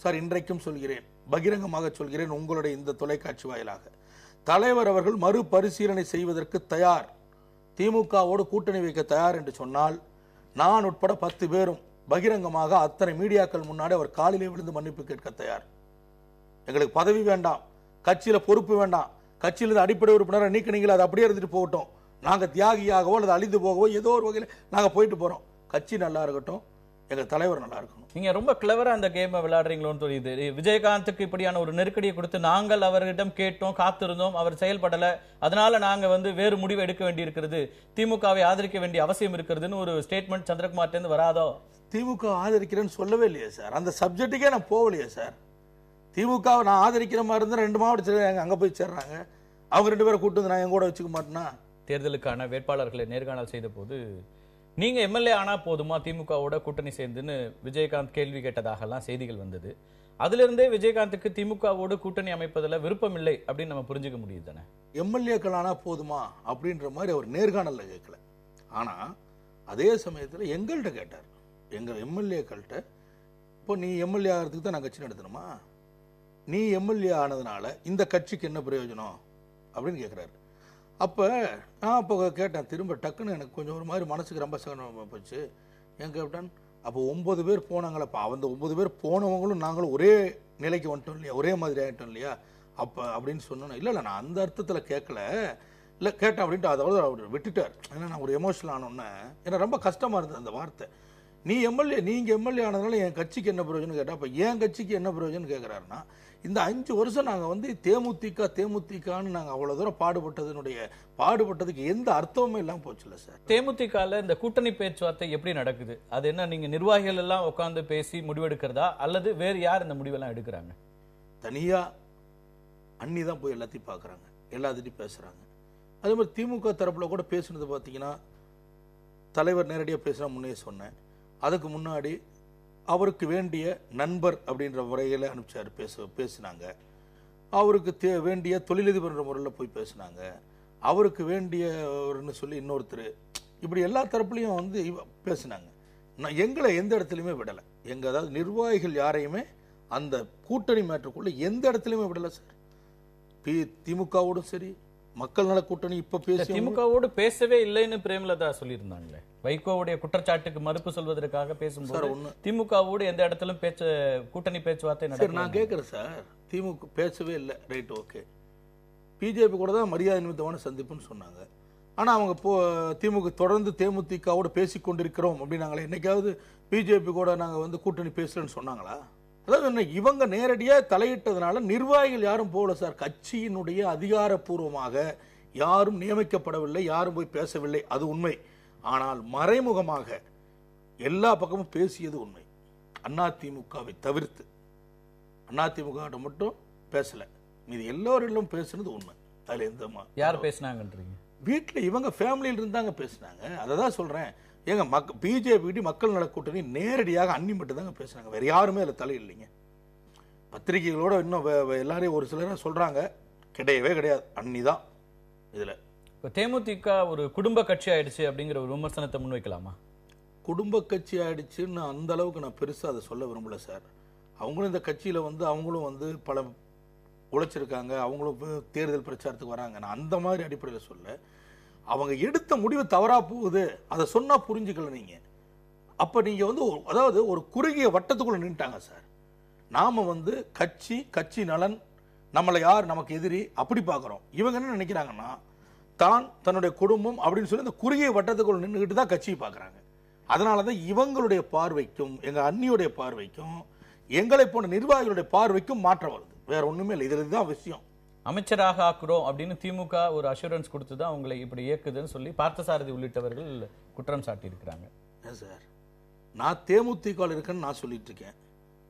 Speaker 2: சார், இன்றைக்கும் சொல்கிறேன், பகிரங்கமாக சொல்கிறேன், உங்களுடைய இந்த தொலைக்காட்சி வாயிலாக, தலைவர் அவர்கள் மறுபரிசீலனை செய்வதற்கு தயார், திமுகவோடு கூட்டணி வைக்க தயார் என்று சொன்னால், நான் உட்பட 10 பேரும் பகிரங்கமாக அத்தனை மீடியாக்கள் முன்னாடி அவர் காலிலே விழுந்து மன்னிப்பு கேட்க தயார். எங்களுக்கு பதவி வேண்டாம், கட்சியில பொறுப்பு வேண்டாம், கட்சியிலிருந்து அடிப்படை உறுப்பினரை நீக்கினீங்களா, அதை அப்படியே இருந்துட்டு போகட்டும், நாங்க தியாகியாகவோ அல்லது அழிந்து போகவோ ஏதோ ஒரு வகையில் நாங்க போயிட்டு போறோம், கட்சி நல்லா இருக்கட்டும், எங்க தலைவர் நல்லா இருக்கணும்.
Speaker 1: நீங்க ரொம்ப கிளவரா அந்த கேமை விளையாடுறீங்களோன்னு தெரியுது. விஜயகாந்துக்கு இப்படியான ஒரு நெருக்கடியை கொடுத்து நாங்கள் அவரிடம் கேட்டோம், காத்திருந்தோம், அவர் செயல்படல, அதனால நாங்க வந்து வேறு முடிவு எடுக்க வேண்டி இருக்கிறது, திமுகவை ஆதரிக்க வேண்டிய அவசியம் இருக்கிறதுன்னு ஒரு ஸ்டேட்மெண்ட் சந்திரகுமார்ட்ட இருந்து வராதோ?
Speaker 2: திமுக ஆதரிக்கிறேன்னு சொல்லவே இல்லையே சார், அந்த சப்ஜெக்டுக்கே நான் போகலையே சார். திமுகவை நான் ஆதரிக்கிற மாதிரி இருந்தால் 2 மாவட்டத்தில் அங்கே போய் சேர்றாங்க, அவங்க 2 பேரை கூட்டு வந்து நான் என் கூட வச்சுக்க மாட்டேன்னா.
Speaker 1: தேர்தலுக்கான வேட்பாளர்களை நேர்காணல் செய்த போது நீங்க எம்எல்ஏ ஆனா போதுமா திமுகவோட கூட்டணி சேர்ந்துன்னு விஜயகாந்த் கேள்வி கேட்டதாகலாம் செய்திகள் வந்தது. அதுல இருந்தே விஜயகாந்துக்கு திமுகவோடு கூட்டணி அமைப்பதில் விருப்பம் இல்லை அப்படின்னு நம்ம புரிஞ்சுக்க முடியுது தானே?
Speaker 2: எம்எல்ஏக்கள் ஆனா போதுமா அப்படின்ற மாதிரி அவர் நேர்காணல்ல கேட்கல. ஆனா அதே சமயத்தில் எங்கள்கிட்ட கேட்டார், எங்கள் எம்எல்ஏக்கள்கிட்ட, இப்போ நீ எம்எல்ஏ ஆகிறதுக்கு தான் நான் கட்சி நடத்தணுமா, நீ எம்எல்ஏ ஆனதுனால இந்த கட்சிக்கு என்ன பிரயோஜனம் அப்படின்னு கேட்குறாரு. அப்போ நான் அப்போ கேட்டேன், திரும்ப டக்குன்னு எனக்கு கொஞ்சம் ஒரு மாதிரி மனசுக்கு ரொம்ப சங்கடமாக போச்சு. ஏன் கேப்டன், அப்போ 9 பேர் போனாங்களே, அப்போ அந்த 9 பேர் போனவங்களும் நாங்களும் ஒரே நிலைக்கு வந்துட்டோம் இல்லையா, ஒரே மாதிரி ஆகிட்டோம் இல்லையா அப்போ அப்படின்னு சொன்னோன்னா, இல்லை நான் அந்த அர்த்தத்தில் கேட்கல, இல்லை கேட்டேன் அப்படின்ட்டு அதாவது அவர் விட்டுட்டார். ஏன்னா நான் ஒரு எமோஷனல் ஆனோன்னே எனக்கு ரொம்ப கஷ்டமாக இருந்தது அந்த வார்த்தை. நீ எம்எல்ஏ, நீங்கள் எம்எல்ஏ ஆனதுனால என் கட்சிக்கு என்ன பிரயோஜனம் கேட்டால், அப்போ என் கட்சிக்கு என்ன பிரயோஜனம் கேட்குறாருன்னா, இந்த 5 வருஷம் நாங்கள் வந்து தேமுதிகன்னு நாங்கள் அவ்வளோ தூரம் பாடுபட்டதுக்கு எந்த அர்த்தமுமே இல்லாமல் போச்சுல்ல சார்.
Speaker 1: தேமுதிகல இந்த கூட்டணி பேச்சுவார்த்தை எப்படி நடக்குது? அது என்ன, நீங்க நிர்வாகிகள் எல்லாம் உட்கார்ந்து பேசி முடிவெடுக்கிறதா அல்லது வேறு யார் இந்த முடிவெல்லாம் எடுக்கிறாங்க?
Speaker 2: தனியா அண்ணி தான் போய் எல்லாத்தையும் பார்க்குறாங்க, எல்லாத்திட்டையும் பேசுகிறாங்க. அதே மாதிரி திமுக தரப்புல கூட பேசுனது பார்த்தீங்கன்னா தலைவர் நேரடியாக பேசுகிற முன்னே சொன்னேன். அதுக்கு முன்னாடி அவருக்கு வேண்டிய நண்பர் அப்படின்ற முறையில் அனுப்பிச்சார், பேசினாங்க. அவருக்கு வேண்டிய தொழிலதிபர் முறையில் போய் பேசினாங்க. அவருக்கு வேண்டியவர்னு சொல்லி இன்னொருத்தர், இப்படி எல்லா தரப்புலையும் வந்து பேசினாங்க. நான் எங்களை எந்த இடத்துலையுமே விடலை. அதாவது நிர்வாகிகள் யாரையுமே அந்த கூட்டணி மேட்டருக்குள்ள எந்த இடத்துலையுமே விடலை சார். திமுகவோடும் சரி, மக்கள் நல கூட்டணி இப்ப பேசி
Speaker 1: திமுகவோடு பேசவே இல்லைன்னு பிரேமலதா சொல்லியிருந்தாங்களே. வைகோவுடைய குற்றச்சாட்டுக்கு மறுப்பு சொல்வதற்காக பேசும்போது திமுகவோடு எந்த இடத்திலும் கூட்டணி பேச்சுவார்த்தை நடக்கும்.
Speaker 2: நான் கேட்கிறேன் சார், திமுக பேசவே இல்லை, ரைட், ஓகே. பிஜேபி கூட தான் மரியாதை நிமித்தமான சந்திப்புன்னு சொன்னாங்க. ஆனா அவங்க தொடர்ந்து தேமுதிகவோடு பேசிக் கொண்டிருக்கிறோம் அப்படின்னாங்களே. என்னைக்காவது பிஜேபி கூட நாங்க வந்து கூட்டணி பேசலன்னு சொன்னாங்களா? அதாவது என்ன, இவங்க நேரடியா தலையிட்டதுனால நிர்வாகிகள் யாரும் போகல சார். கட்சியினுடைய அதிகாரப்பூர்வமாக யாரும் நியமிக்கப்படவில்லை, யாரும் போய் பேசவில்லை, அது உண்மை. ஆனால் மறைமுகமாக எல்லா பக்கமும் பேசியது உண்மை. அதிமுகவை தவிர்த்து அதிமுக மட்டும் பேசல, மீது எல்லோரிடம் பேசுனது உண்மை. அதுல எந்த
Speaker 1: யார் பேசினாங்கன்றீங்க?
Speaker 2: வீட்டில் இவங்க ஃபேமிலியில் இருந்தாங்க பேசினாங்க. அதை தான் சொல்றேன். ஏங்க பிஜேபி மக்கள் நல கூட்டணி நேரடியாக அண்ணி மட்டும் தாங்க பேசுறாங்க, வேற யாருமே அதில் தலையில்லைங்க. பத்திரிகைகளோட இன்னும் எல்லாரையும் ஒரு சிலர் சொல்றாங்க, கிடையவே கிடையாது, அண்ணி தான் இதுல.
Speaker 1: இப்போ தேமுதிக ஒரு குடும்ப கட்சி ஆயிடுச்சு அப்படிங்கிற ஒரு விமர்சனத்தை முன்வைக்கலாமா?
Speaker 2: குடும்ப கட்சி ஆயிடுச்சுன்னு அந்த அளவுக்கு நான் பெருசா அதை சொல்ல விரும்பல சார். அவங்களும் இந்த கட்சியில வந்து அவங்களும் வந்து பல உழைச்சிருக்காங்க, அவங்களும் தேர்தல் பிரச்சாரத்துக்கு வராங்க. நான் அந்த மாதிரி அடிப்படையில் சொல்ல, அவங்க எடுத்த முடிவு தவறா போகுது, அதை சொன்னா புரிஞ்சுக்கல நீங்க. அப்ப நீங்க வந்து அதாவது ஒரு குறுகிய வட்டத்துக்குள்ள நின்ட்டாங்க சார். நாம வந்து கட்சி நலன், நம்மளை யார் நமக்கு எதிரி அப்படி பார்க்குறோம். இவங்க என்ன நினைக்கிறாங்கன்னா தன்னுடைய குடும்பம் அப்படின்னு சொல்லி அந்த குறுகிய வட்டத்துக்குள்ள நின்றுக்கிட்டு தான் கட்சியை பார்க்குறாங்க. அதனால தான் இவங்களுடைய பார்வைக்கும் எங்க அண்ணியுடைய பார்வைக்கும் எங்களை போன்ற நிர்வாகிகளுடைய பார்வைக்கும் மாற்றம் வருது. வேற ஒண்ணுமே இல்லை, இதுதான் விஷயம்.
Speaker 1: அமைச்சராக ஆக்குறோம் அப்படின்னு திமுக ஒரு அஷூரன்ஸ் கொடுத்துதான் அவங்களை இப்படி இயக்குதுன்னு சொல்லி பார்த்தசாரதி உள்ளிட்டவர்கள் குற்றம் சாட்டி இருக்கிறாங்க.
Speaker 2: சார், நான் தேமுதிக இருக்கேன்னு நான் சொல்லிட்டு இருக்கேன்.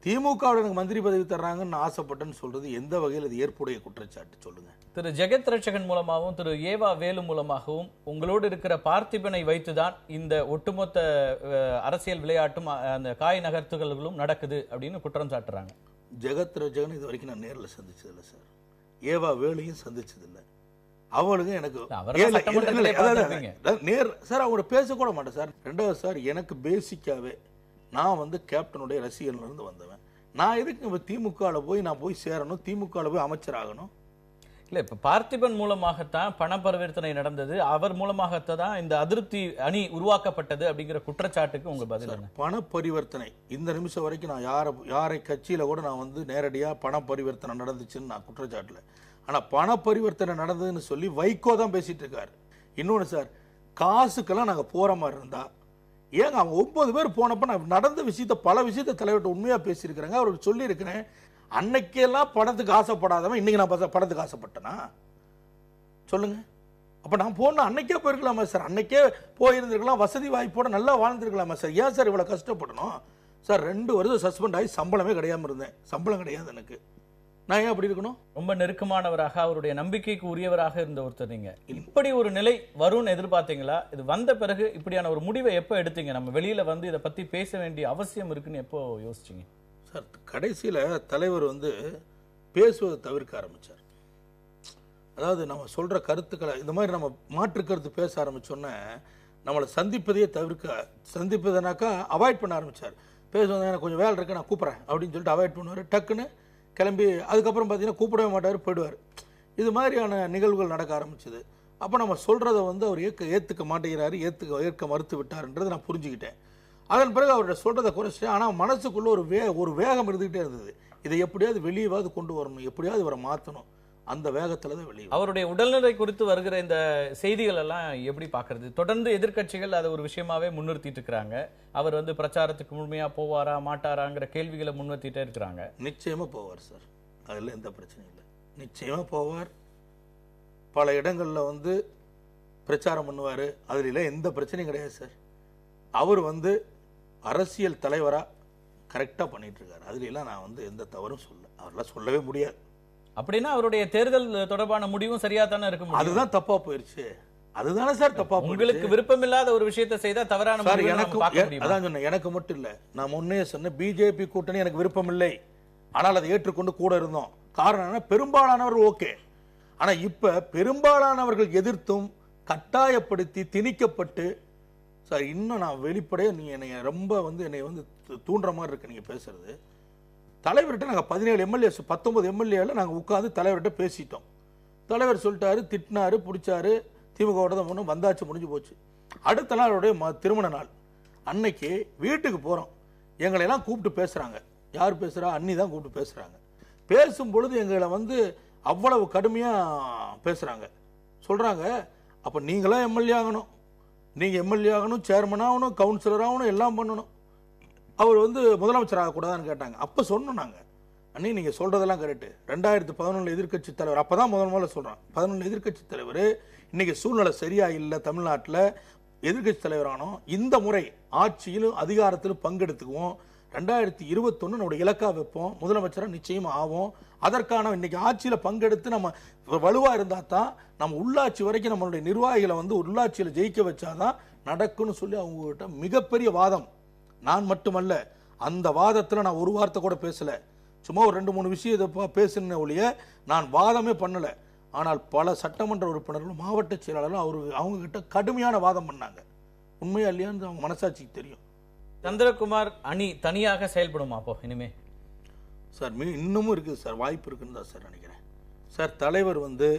Speaker 2: திமுக எனக்கு மந்திரி பதவி தர்றாங்கன்னு ஆசைப்பட்டேன்னு சொல்றது எந்த வகையில் அது ஏற்புடைய குற்றச்சாட்டு சொல்லுங்க?
Speaker 1: திரு ஜெகத் ரட்சகன் மூலமாகவும் திரு ஏவா வேலு மூலமாகவும் உங்களோடு இருக்கிற பார்த்திபனை வைத்துதான் இந்த ஒட்டுமொத்த அரசியல் விளையாட்டும் அந்த காய் நகர்த்துகளும் நடக்குது அப்படின்னு குற்றம் சாட்டுறாங்க.
Speaker 2: ஜெகத் ரட்சகன் இது வரைக்கும் நான் நேரில் சந்திச்சதில்லை சார். ஏவா வேலையும் சந்திச்சதில்லை. அவளுக்கு எனக்கு சார் அவங்களோட பேசக்கூட மாட்டேன் சார். ரெண்டாவது சார், எனக்கு பேசிக்காவே நான் வந்து கேப்டனுடைய ரசிகன்ல இருந்து வந்தவன். நான் எதுக்கு திமுகவில் போய் நான் போய் சேரணும், திமுகவில் போய் அமைச்சர் ஆகணும்?
Speaker 1: இல்ல, இப்ப பார்த்திபன் மூலமாகத்தான் பண பரிவர்த்தனை நடந்தது, அவர் மூலமாகத்தான் இந்த அதிருப்தி அணி உருவாக்கப்பட்டது அப்படிங்கிற குற்றச்சாட்டுக்கு உங்க பதில் என்ன?
Speaker 2: பண பரிவர்த்தனை இந்த நிமிஷம் வரைக்கும் நான் யாரை கட்சியில கூட நான் வந்து நேரடியா பண பரிவர்த்தனை நடந்துச்சுன்னு நான் குற்றச்சாட்டுல. ஆனா பண பரிவர்த்தனை நடந்ததுன்னு சொல்லி வைகோ தான் பேசிட்டு இருக்காரு. இன்னொன்னு சார், காசுக்கெல்லாம் நாங்க போற மாதிரி இருந்தா ஏங்க அவங்க 9 பேர் போனப்ப நான் நடந்த விஷயத்த பல விஷயத்த தலைவர்கிட்ட உண்மையா பேசியிருக்கிறாங்க. அவருக்கு சொல்லி இருக்கிறேன், அன்னைக்கெல்லாம் பணத்துக்கு ஆசைப்படாதவன் இன்னைக்கு நான் பணத்துக்கு ஆசைப்பட்டேனா சொல்லுங்க? அப்ப நான் போன அன்னைக்கே போயிருக்கலாமா சார்? அன்னைக்கே போயிருந்திருக்கலாம், வசதி வாய்ப்போட நல்லா வாழ்ந்துருக்கலாமா சார்? ஏன் சார் இவ்வளவு கஷ்டப்படணும் சார்? 2 வருஷம் சஸ்பெண்ட் ஆகி சம்பளமே கிடையாம இருந்தேன். சம்பளம் கிடையாது எனக்கு, நான் ஏன் அப்படி இருக்கணும்?
Speaker 1: ரொம்ப நெருக்கமானவராக அவருடைய நம்பிக்கைக்கு உரியவராக இருந்த ஒருத்தர் நீங்க. இப்படி ஒரு நிலை வரும்னு எதிர்பார்த்தீங்களா? இது வந்த பிறகு இப்படியான ஒரு முடிவை எப்போ எடுத்தீங்க? நம்ம வெளியில வந்து இதை பத்தி பேச வேண்டிய அவசியம் இருக்குன்னு எப்போ யோசிச்சீங்க?
Speaker 2: சார், கடைசியில் தலைவர் வந்து பேசுவதை தவிர்க்க ஆரம்பித்தார். அதாவது நம்ம சொல்கிற கருத்துக்களை இந்த மாதிரி நம்ம மாற்று கருத்து பேச ஆரம்பித்தோன்னே நம்மளை சந்திப்பதனாக்கா அவாய்ட் பண்ண ஆரம்பித்தார். பேசுவது எனக்கு கொஞ்சம் வேலை இருக்கு, நான் கூப்பிட்றேன் அப்படின்னு சொல்லிட்டு அவாய்ட் பண்ணுவார். டக்குன்னு கிளம்பி அதுக்கப்புறம் பார்த்தீங்கன்னா கூப்பிடவே மாட்டார், போயிடுவார். இது மாதிரியான நிகழ்வுகள் நடக்க ஆரம்பிச்சது. அப்போ நம்ம சொல்கிறத வந்து அவர் ஏற்றுக்க மாட்டேங்கிறாரு, ஏற்க மறுத்து விட்டார்ன்றதை நான் புரிஞ்சுக்கிட்டேன். அதன் பிறகு அவர்கிட்ட சொல்றதை குறைச்சிட்டேன். ஆனால் மனசுக்குள்ள ஒரு வேகம் இருந்துகிட்டே இருந்தது. இதை எப்படியாவது வெளியவாது கொண்டு வரணும், எப்படியாவது இவரை மாற்றணும். அந்த வேகத்துல தான் வெளியே. அவருடைய
Speaker 1: உடல்நிலை குறித்து வருகிற இந்த செய்திகள் எல்லாம் எப்படி பார்க்கறது? தொடர்ந்து எதிர்க்கட்சிகள் அதை ஒரு விஷயமாவே முன்னிறுத்திட்டு இருக்கிறாங்க. அவர் வந்து பிரச்சாரத்துக்கு முழுமையா போவாரா மாட்டாராங்கிற கேள்விகளை முன்னிறுத்திட்டே இருக்கிறாங்க.
Speaker 2: நிச்சயமா போவார் சார். அதில் எந்த பிரச்சனையும் இல்லை. நிச்சயமாக போவார், பல இடங்களில் வந்து பிரச்சாரம் பண்ணுவார், அதில் எந்த பிரச்சனையும் கிடையாது சார். அவர் வந்து அரசியல் தலைவராக கரெக்டாக பண்ணிட்டு இருக்காரு, அதுலாம் நான் வந்து எந்த தவறும் சொல்ல, அவரெல்லாம் சொல்லவே முடியாது.
Speaker 1: அப்படின்னா அவருடைய தேர்தல் தொடர்பான முடிவும் சரியா தானே இருக்கும்.
Speaker 2: அதுதான் தப்பா போயிருச்சு, அதுதானே சார் தப்பா.
Speaker 1: உங்களுக்கு விருப்பமில்லாத ஒரு விஷயத்தை செய்தா தவறான
Speaker 2: சார் எனக்கு அதான் சொன்னேன், எனக்கு மட்டும் இல்ல, நான் முன்னே சொன்ன பிஜேபி கூட்டணி எனக்கு விருப்பம் இல்லை, ஆனால் அதை ஏற்றுக்கொண்டு கூட இருந்தோம். காரணம் என்ன, பெரும்பாலானவர்கள் ஓகே. ஆனா இப்ப பெரும்பாலானவர்கள் எதிர்த்தும் கட்டாயப்படுத்தி திணிக்கப்பட்டு, சார் இன்னும் நான் வெளிப்படையா நீ என்னை ரொம்ப வந்து என்னை வந்து தூண்டுற மாதிரி இருக்கு நீங்க பேசுறது. தலைவர்கிட்ட நாங்கள் 17 எம்எல்ஏ 19 எம்எல்ஏல நாங்கள் உட்காந்து தலைவர்கிட்ட பேசிட்டோம். தலைவர் சொல்லிட்டாரு, திட்டினாரு, பிடிச்சாரு, திமுகவோட தான் ஒன்றும் வந்தாச்சு, முடிஞ்சு போச்சு. அடுத்த நாள் அவருடைய திருமண நாள் அன்னைக்கு வீட்டுக்கு போகிறோம், எங்களை எல்லாம் கூப்பிட்டு பேசுகிறாங்க. யார் பேசுகிறா, அண்ணி தான் கூப்பிட்டு பேசுகிறாங்க. பேசும் பொழுது எங்களை வந்து அவ்வளவு கடுமையாக பேசுகிறாங்க. சொல்கிறாங்க, அப்போ நீங்களாம் எம்எல்ஏ ஆகணும், நீங்கள் எம்எல்ஏ ஆகணும், சேர்மன் ஆகணும், கவுன்சிலர் ஆகணும், எல்லாம் பண்ணணும், அவர் வந்து முதலமைச்சர் ஆகக்கூடாதான்னு கேட்டாங்க. அப்போ சொன்னோம் நாங்கள், அண்ணி நீங்கள் சொல்கிறதெல்லாம் கரெக்டு. 2011 எதிர்க்கட்சி தலைவர், அப்போ தான் முதல்ல சொல்கிறேன், 11 எதிர்க்கட்சி தலைவர், இன்னைக்கு சூழ்நிலை சரியா இல்லை தமிழ்நாட்டில், எதிர்க்கட்சி தலைவரானோம், இந்த முறை ஆட்சியிலும் அதிகாரத்திலும் பங்கெடுத்துக்குவோம், 2021 நம்முடைய இலக்கா வைப்போம், முதலமைச்சராக நிச்சயமாக ஆகும். அதற்கான இன்னைக்கு ஆட்சியில் பங்கெடுத்து நம்ம வலுவாக இருந்தால் தான் நம்ம உள்ளாட்சி வரைக்கும் நம்மளுடைய நிர்வாகிகளை வந்து உள்ளாட்சியில் ஜெயிக்க வச்சாதான் நடக்கும்னு சொல்லி அவங்ககிட்ட மிகப்பெரிய வாதம். நான் மட்டுமல்ல, அந்த வாதத்தில் நான் ஒரு வார்த்தை கூட பேசலை, சும்மா ஒரு 2-3 விஷயத்தை பேசுன ஒழிய நான் வாதமே பண்ணலை. ஆனால் பல சட்டமன்ற உறுப்பினர்களும் மாவட்ட செயலாளர்களும் அவங்க கிட்ட கடுமையான வாதம் பண்ணாங்க. உண்மையா இல்லையான்னு அவங்க மனசாட்சிக்கு தெரியும்.
Speaker 1: சந்திரகுமார் அணி தனியாக செயல்படுமா அப்போ இனிமே?
Speaker 2: சார் இன்னமும் இருக்குது சார், வாய்ப்பு இருக்குன்னு தான் சார் நினைக்கிறேன். சார் தலைவர் வந்து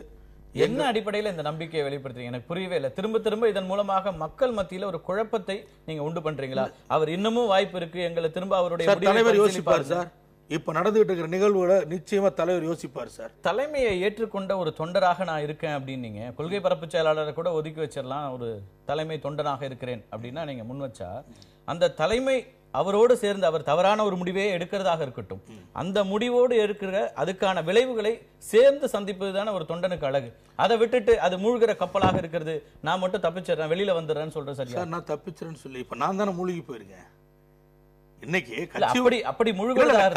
Speaker 1: என்ன அடிப்படையில் இந்த நம்பிக்கையை வெளிப்படுத்துறீங்க எனக்கு புரியவே இல்லை. திரும்ப திரும்ப இதன் மூலமாக மக்கள் மத்தியில் ஒரு குழப்பத்தை நீங்க உண்டு பண்றீங்களா? அவர் இன்னமும் வாய்ப்பு இருக்கு, எங்களை திரும்ப அவருடைய
Speaker 2: தலைவர் யோசிப்பார் சார். இப்ப நடந்துகிட்டு இருக்கிற நிகழ்வுகளை நிச்சயமா தலைவர் யோசிப்பார் சார்.
Speaker 1: தலைமையை ஏற்றுக்கொண்ட ஒரு தொண்டராக நான் இருக்கேன் அப்படின்னீங்க, கொள்கை பரப்பு செயலாளரை கூட ஒதுக்கி வச்சிடலாம், ஒரு தலைமை தொண்டனாக இருக்கிறேன் அப்படின்னா நீங்க முன் வச்சா, அந்த தலைமை அவரோடு சேர்ந்து அவர் தவறான ஒரு முடிவே எடுக்கிறதாக இருக்கட்டும், அந்த முடிவோடு இருக்கிற அதுக்கான விளைவுகளை சேர்ந்து சந்திப்பது தானே ஒரு தொண்டனுக்கு அழகு. அதை விட்டுட்டு அது மூழ்கிற கப்பலாக இருக்கிறது, நான் மட்டும் தப்பிச்சிடறேன் வெளியில வந்துடுறேன்னு சொல்றேன். சரியா,
Speaker 2: நான் தப்பிச்சிடறேன்னு சொல்லி இப்ப நான் தானே மூழ்கி போயிருக்கேன். இன்னைக்கு
Speaker 1: அப்படி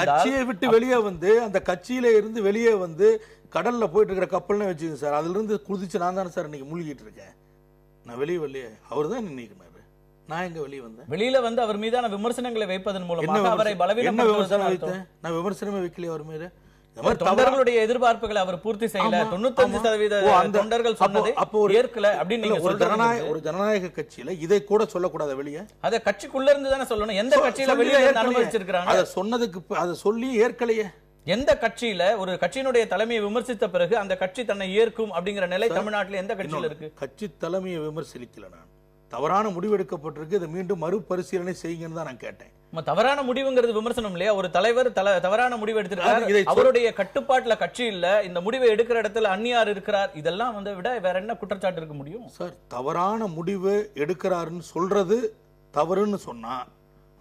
Speaker 2: கட்சியை விட்டு வெளியே வந்து அந்த கட்சியில இருந்து வெளியே வந்து கடல்ல போயிட்டு இருக்கிற கப்பல்னு வச்சுக்கோங்க சார், அதுல இருந்து குதிச்சு நான் தானே சார் இன்னைக்கு மூழ்கிட்டு இருக்கேன். நான் வெளியே வரலையே, அவர் தான் நினைக்கிறாரு, நான் எங்க வெளியே வந்தேன்? வெளியில வந்து அவர் மீதான விமர்சனங்களை வைப்பதன் மூலமாக அவரை பலவீனப்படுத்துவதற்கு நான் விமர்சனமே வைக்கலையே அவர் மீது. தொண்டர்களுடைய எதிர்பார்ப்புகளை அவர் பூர்த்தி செய்யல, 95% தொண்டர்கள் சொன்னதை ஏற்கல அப்படின்னு ஒரு ஜனநாயக கட்சியில இதை கூட சொல்லக்கூடாது வெளியே. அத கட்சிக்குள்ள இருந்து தானே சொல்லணும். எந்த கட்சியில வெளியே அனுமதிச்சிருக்காங்க? அத சொன்னதுக்கு அத சொல்லி ஏற்கலையே. எந்த கட்சியில ஒரு கட்சியினுடைய தலைமையை விமர்சித்த பிறகு அந்த கட்சி தன்னை ஏற்கும் அப்படிங்கிற நிலை தமிழ்நாட்டில் எந்த கட்சியில இருக்கு? கட்சி தலைமையை விமர்சிக்கல, நான் தவறான முடிவு எடுக்கப்பட்டிருக்கு, இதை மீண்டும் மறுபரிசீலனை செய்யுங்கன்னு தான் நான் கேட்டேன். தவறான முடிவுங்கிறது விமர்சனம் இல்லையா? ஒரு தலைவர் தவறான முடிவு எடுத்திருக்காரு, அவருடைய கட்டுப்பாட்டுல கட்சி இல்ல, இந்த முடிவை எடுக்கிற இடத்துல அந்நியார் இருக்கிறார், இதெல்லாம் வந்து விட வேற என்ன குற்றச்சாட்டு இருக்க முடியும்? சார் தவறான முடிவு எடுக்கிறாருன்னு சொல்றது தவறுன்னு சொன்னா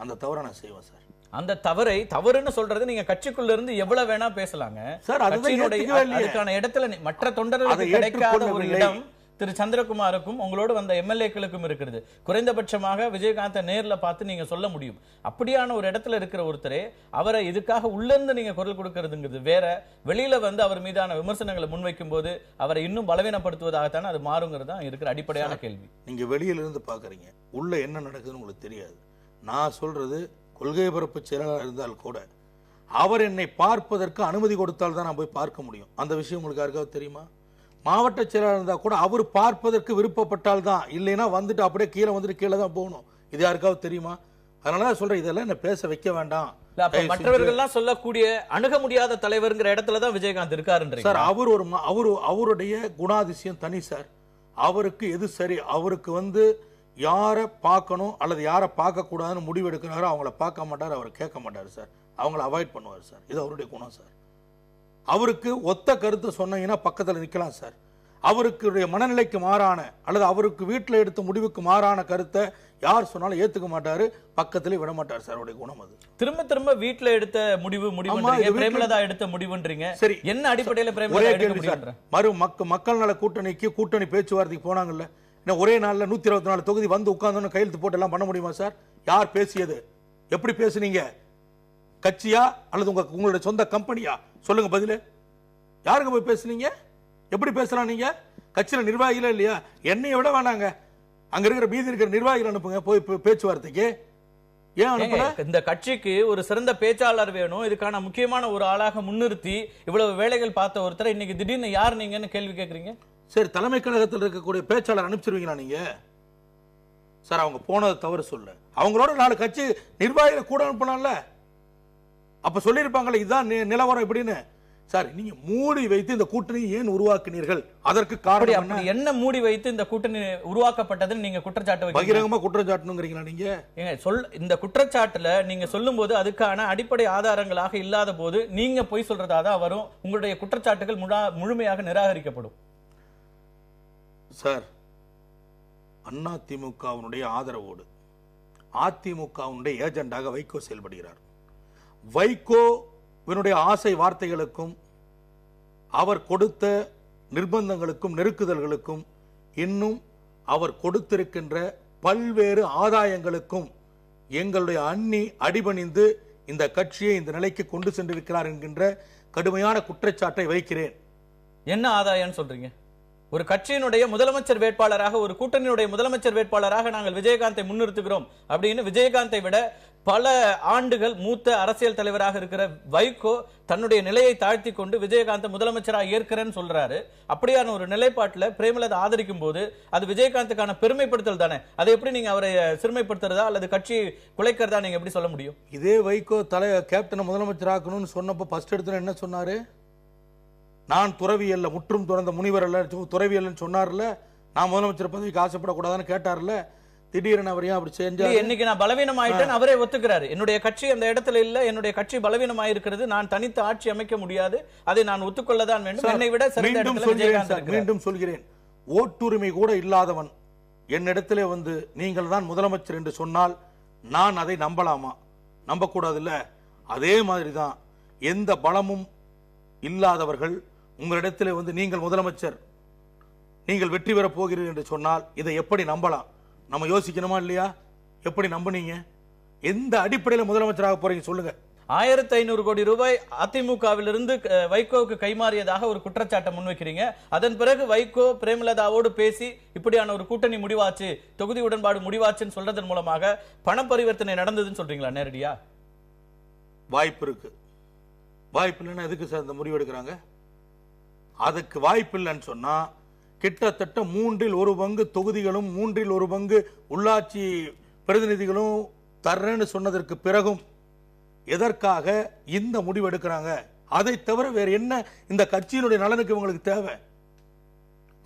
Speaker 2: அந்த தவறை நான் செய்வேன் சார். அந்த தவறை தவறுன்னு சொல்றது நீங்க கட்சிக்குள்ள இருந்து எவ்வளவு வேணா பேசலாங்க சார். அதுக்கான இடத்துல மற்ற தொண்டர்களுக்கு கிடைக்காத ஒரு இடம் திரு சந்திரகுமாருக்கும் உங்களோடு வந்த எம்எல்ஏக்களுக்கும் இருக்கிறது. குறைந்தபட்சமாக விஜயகாந்தை நேர்ல பார்த்து நீங்க சொல்ல முடியும். அப்படியான ஒரு இடத்துல இருக்கிற ஒருத்தரே அவரை இதுக்காக உள்ள இருந்து நீங்க குரல் கொடுக்கறதுங்கிறது வேற, வெளியில வந்து அவர் மீதான விமர்சனங்களை முன்வைக்கும் போது அவரை இன்னும் பலவீனப்படுத்துவதாகத்தானே அது மாறுங்கிறது தான் இருக்கிற அடிப்படையான கேள்வி. நீங்க வெளியில இருந்து பாக்குறீங்க, உள்ள என்ன நடக்குதுன்னு உங்களுக்கு தெரியாது. நான் சொல்றது கொள்கை பரப்பு செயலாளர் இருந்தால் கூட அவர் என்னை பார்ப்பதற்கு அனுமதி கொடுத்தால் தான் நான் போய் பார்க்க முடியும். அந்த விஷயம் உங்களுக்கு யாருக்காவது தெரியுமா? மாவட்ட செயலாளர் இருந்தால் கூட அவர் பார்ப்பதற்கு விருப்பப்பட்டால் தான், இல்லைன்னா வந்துட்டு அப்படியே கீழே வந்துட்டு கீழே தான் போகணும். இது யாருக்காவது தெரியுமா? அதனால சொல்றேன், இதெல்லாம் என்ன பேச வைக்க வேண்டாம். மற்றவர்கள்லாம் சொல்லக்கூடிய அணுக முடியாத தலைவர்ங்கிற இடத்துல தான் விஜயகாந்த் இருக்காரு சார். அவருடைய குணாதிசயம் தனி சார். அவருக்கு எது சரி, அவருக்கு வந்து யாரை பார்க்கணும் அல்லது யாரை பார்க்க கூடாதுன்னு முடிவு எடுக்கிறாரோ அவங்கள பார்க்க மாட்டார், அவர் கேட்க மாட்டார் சார், அவங்கள அவாய்ட் பண்ணுவார் சார். இது அவருடைய குணம் சார். அவருக்கு ஒத்த கருத்து சொன்னீங்கன்னா பக்கத்தில் நிற்கலாம் சார். அவருக்கு மனநிலைக்கு மாறான அல்லது அவருக்கு வீட்டில் எடுத்த முடிவுக்கு மாறான கருத்தை யார் சொன்னாலும் ஏத்துக்க மாட்டாரு, பக்கத்திலே விட மாட்டார் சார். அவருடைய குணம் அது.
Speaker 1: திரும்ப திரும்ப வீட்ல எடுத்த முடிவுன்றீங்க, பிரேமலதா எடுத்த முடிவுன்றீங்க.
Speaker 2: சரி,
Speaker 1: என்ன அடிப்படையில பிரேமலதா எடுக்க முடியும்ன்ற
Speaker 2: மக்கள் நல கூட்டணிக்கு கூட்டணி பேச்சுவார்த்தைக்கு போனாங்கல்ல, ஒரே நாள்ல 124 தொகுதி வந்து உட்கார்ந்து கையெழுத்து போட்டு எல்லாம் பண்ண முடியுமா சார்? யார் பேசியது? எப்படி பேசுனீங்க? கட்சியா அல்லது உங்களுடைய சொந்த கம்பெனியா? சொல்லுங்க பதிலு. யாருங்க போய் பேசுனீங்க? எப்படி பேசலாம்? நீங்க கட்சியில நிர்வாகிகளே இல்லையா? என்னைய விட வேணாங்க, அங்க இருக்கிற மீதி இருக்கிற நிர்வாகிகள் அனுப்புங்க போய் பேச்சுவார்த்தைக்கு. ஏன் அனுப்பல?
Speaker 1: இந்த கட்சிக்கு ஒரு சிறந்த பேச்சாளர் வேணும். இதுக்கான முக்கியமான ஒரு ஆளாக முன்னிறுத்தி இவ்வளவு வேலைகள் பார்த்த ஒருத்தர் இன்னைக்கு திடீர்னு யார் நீங்கன்னு கேள்வி கேட்கறீங்க.
Speaker 2: சரி, தலைமை கழகத்தில் இருக்கக்கூடிய பேச்சாளர் அனுப்பிச்சிருவீங்களா நீங்க? சார், அவங்க போனது தவறு சொல்ல, அவங்களோட 4 கட்சி நிர்வாகிகளை கூட அனுப்பினால அப்ப சொல்லியிருப்பாங்கல்ல இதுதான் நிலவரம் இப்படின்னு. சார், நீங்க மூடி வைத்து இந்த கூட்டணி ஏன் உருவாக்கினீர்கள்? அதற்கு காரணம்
Speaker 1: என்ன? மூடி வைத்து இந்த கூட்டணி உருவாக்கப்பட்டதுன்னு நீங்க குற்றச்சாட்டு
Speaker 2: பகிரங்கமா குற்றச்சாட்டுங்கிறீங்களா நீங்க?
Speaker 1: இந்த குற்றச்சாட்டுல நீங்க சொல்லும் போது அதுக்கான அடிப்படை ஆதாரங்களாக இல்லாத போது நீங்க பொய் சொல்றதா தான் வரும். உங்களுடைய குற்றச்சாட்டுகள் முழுமையாக நிராகரிக்கப்படும்.
Speaker 2: சார், அதிமுகவினுடைய ஆதரவோடு அதிமுகவினுடைய ஏஜெண்டாக வைகோ செயல்படுகிறார். வைகோவினுடைய ஆசை வார்த்தைகளுக்கும் அவர் கொடுத்த நிர்பந்தங்களுக்கும் நெருக்குதல்களுக்கும் இன்னும் அவர் கொடுத்திருக்கின்ற பல்வேறு ஆதாயங்களுக்கும் எங்களுடைய அண்ணி அடிபணிந்து இந்த கட்சியை இந்த நிலைக்கு கொண்டு சென்றிருக்கிறார் என்கின்ற கடுமையான குற்றச்சாட்டை வைக்கிறேன்.
Speaker 1: என்ன ஆதாயம் சொல்றீங்க? ஒரு கட்சியினுடைய முதலமைச்சர் வேட்பாளராக, ஒரு கூட்டணியுடைய முதலமைச்சர் வேட்பாளராக நாங்கள் விஜயகாந்தை முன்னிறுத்துகிறோம் அப்படின்னு விஜயகாந்தை விட பல ஆண்டுகள் மூத்த அரசியல் தலைவராக இருக்கிற வைகோ தன்னுடைய நிலையை தாழ்த்தி கொண்டு விஜயகாந்த் முதலமைச்சராக ஏற்கிறேன்னு சொல்றாரு. அப்படியான ஒரு நிலைப்பாட்டில் பிரேமலதா ஆதரிக்கும் போது அது விஜயகாந்துக்கான பெருமைப்படுத்தல் தானே. அதை எப்படி நீங்க அவரை சிறுமைப்படுத்துறதா அல்லது கட்சி குலைக்கிறதா நீங்க எப்படி சொல்ல முடியும்?
Speaker 2: இதே வைகோ கேப்டனை முதலமைச்சர் ஆக்கணும்னு சொன்னப்போ ஃபர்ஸ்ட் எடுத்து என்ன சொன்னாரு? நான் துறவியல்ல, முற்றும் துறந்த முனிவர் அல்ல, துறவியல்னு சொன்னார்ல. நான் முதலமைச்சர் பதவிக்கு ஆசைப்படக்கூடாதுன்னு கேட்டார்ல. திடீர்னு அவர் ஏன் அப்படி செஞ்சாரு?
Speaker 1: இன்னைக்கு நான் பலவீனம் ஆயிட்டேன் அவரே ஒத்துக்கிறாரு. என்னுடைய கட்சி அந்த இடத்துல இல்ல, என்னுடைய கட்சி பலவீனம் ஆயிருக்கிறது, நான் தனித்து ஆட்சி அமைக்க முடியாது, அதை நான் ஒத்துக்கொள்ளதான் வேண்டும். என்னை விட
Speaker 2: மீண்டும் சொல்கிறேன், ஓட்டுரிமை கூட இல்லாதவன் என்னிடத்திலே வந்து நீங்கள் தான் முதலமைச்சர் என்று சொன்னால் நான் அதை நம்பலாமா? நம்பக்கூடாது இல்ல. அதே மாதிரிதான் எந்த பலமும் இல்லாதவர்கள் உங்களிடத்திலே வந்து நீங்கள் முதலமைச்சர், நீங்கள் வெற்றி பெறப் போகிறீர்கள் என்று சொன்னால் இதை எப்படி நம்பலாம்? நம்ம யோசிக்கணுமா இல்லையா? எப்படி நம்புனீங்க? எந்த அடிப்படையில் முதலமைச்சராக போறீங்க சொல்லுங்க.
Speaker 1: 1500 கோடி ரூபாய் அதிமுகவிலிருந்து வைகோவுக்கு கைமாறியதாக ஒரு குற்றச்சாட்டை முன்வைக்கிறீங்க. அதன் பிறகு வைகோ பிரேமலதாவோடு பேசி இப்படியான ஒரு கூட்டணி முடிவாச்சு, தொகுதி உடன்பாடு முடிவாச்சுன்னு சொல்றதன் மூலமாக பண பரிவர்த்தனை நடந்ததுன்னு சொல்றீங்களா? நேரடியா
Speaker 2: வாய்ப்பு இருக்கு. வாய்ப்பு இல்லைன்னா எதுக்கு சார் இந்த முடிவு எடுக்கிறாங்க? அதுக்கு வாய்ப்பு இல்லைன்னு சொன்னா கிட்டத்தட்ட 1/3 பங்கு தொகுதிகளும் 1/3 பங்கு உள்ளாட்சி பிரதிநிதிகளும் தர்றேன்னு சொன்னதற்கு பிறகும் எதற்காக இந்த முடிவு எடுக்கிறாங்க? அதை தவிர வேற என்ன இந்த கட்சியினுடைய நலனுக்கு உங்களுக்கு தேவை?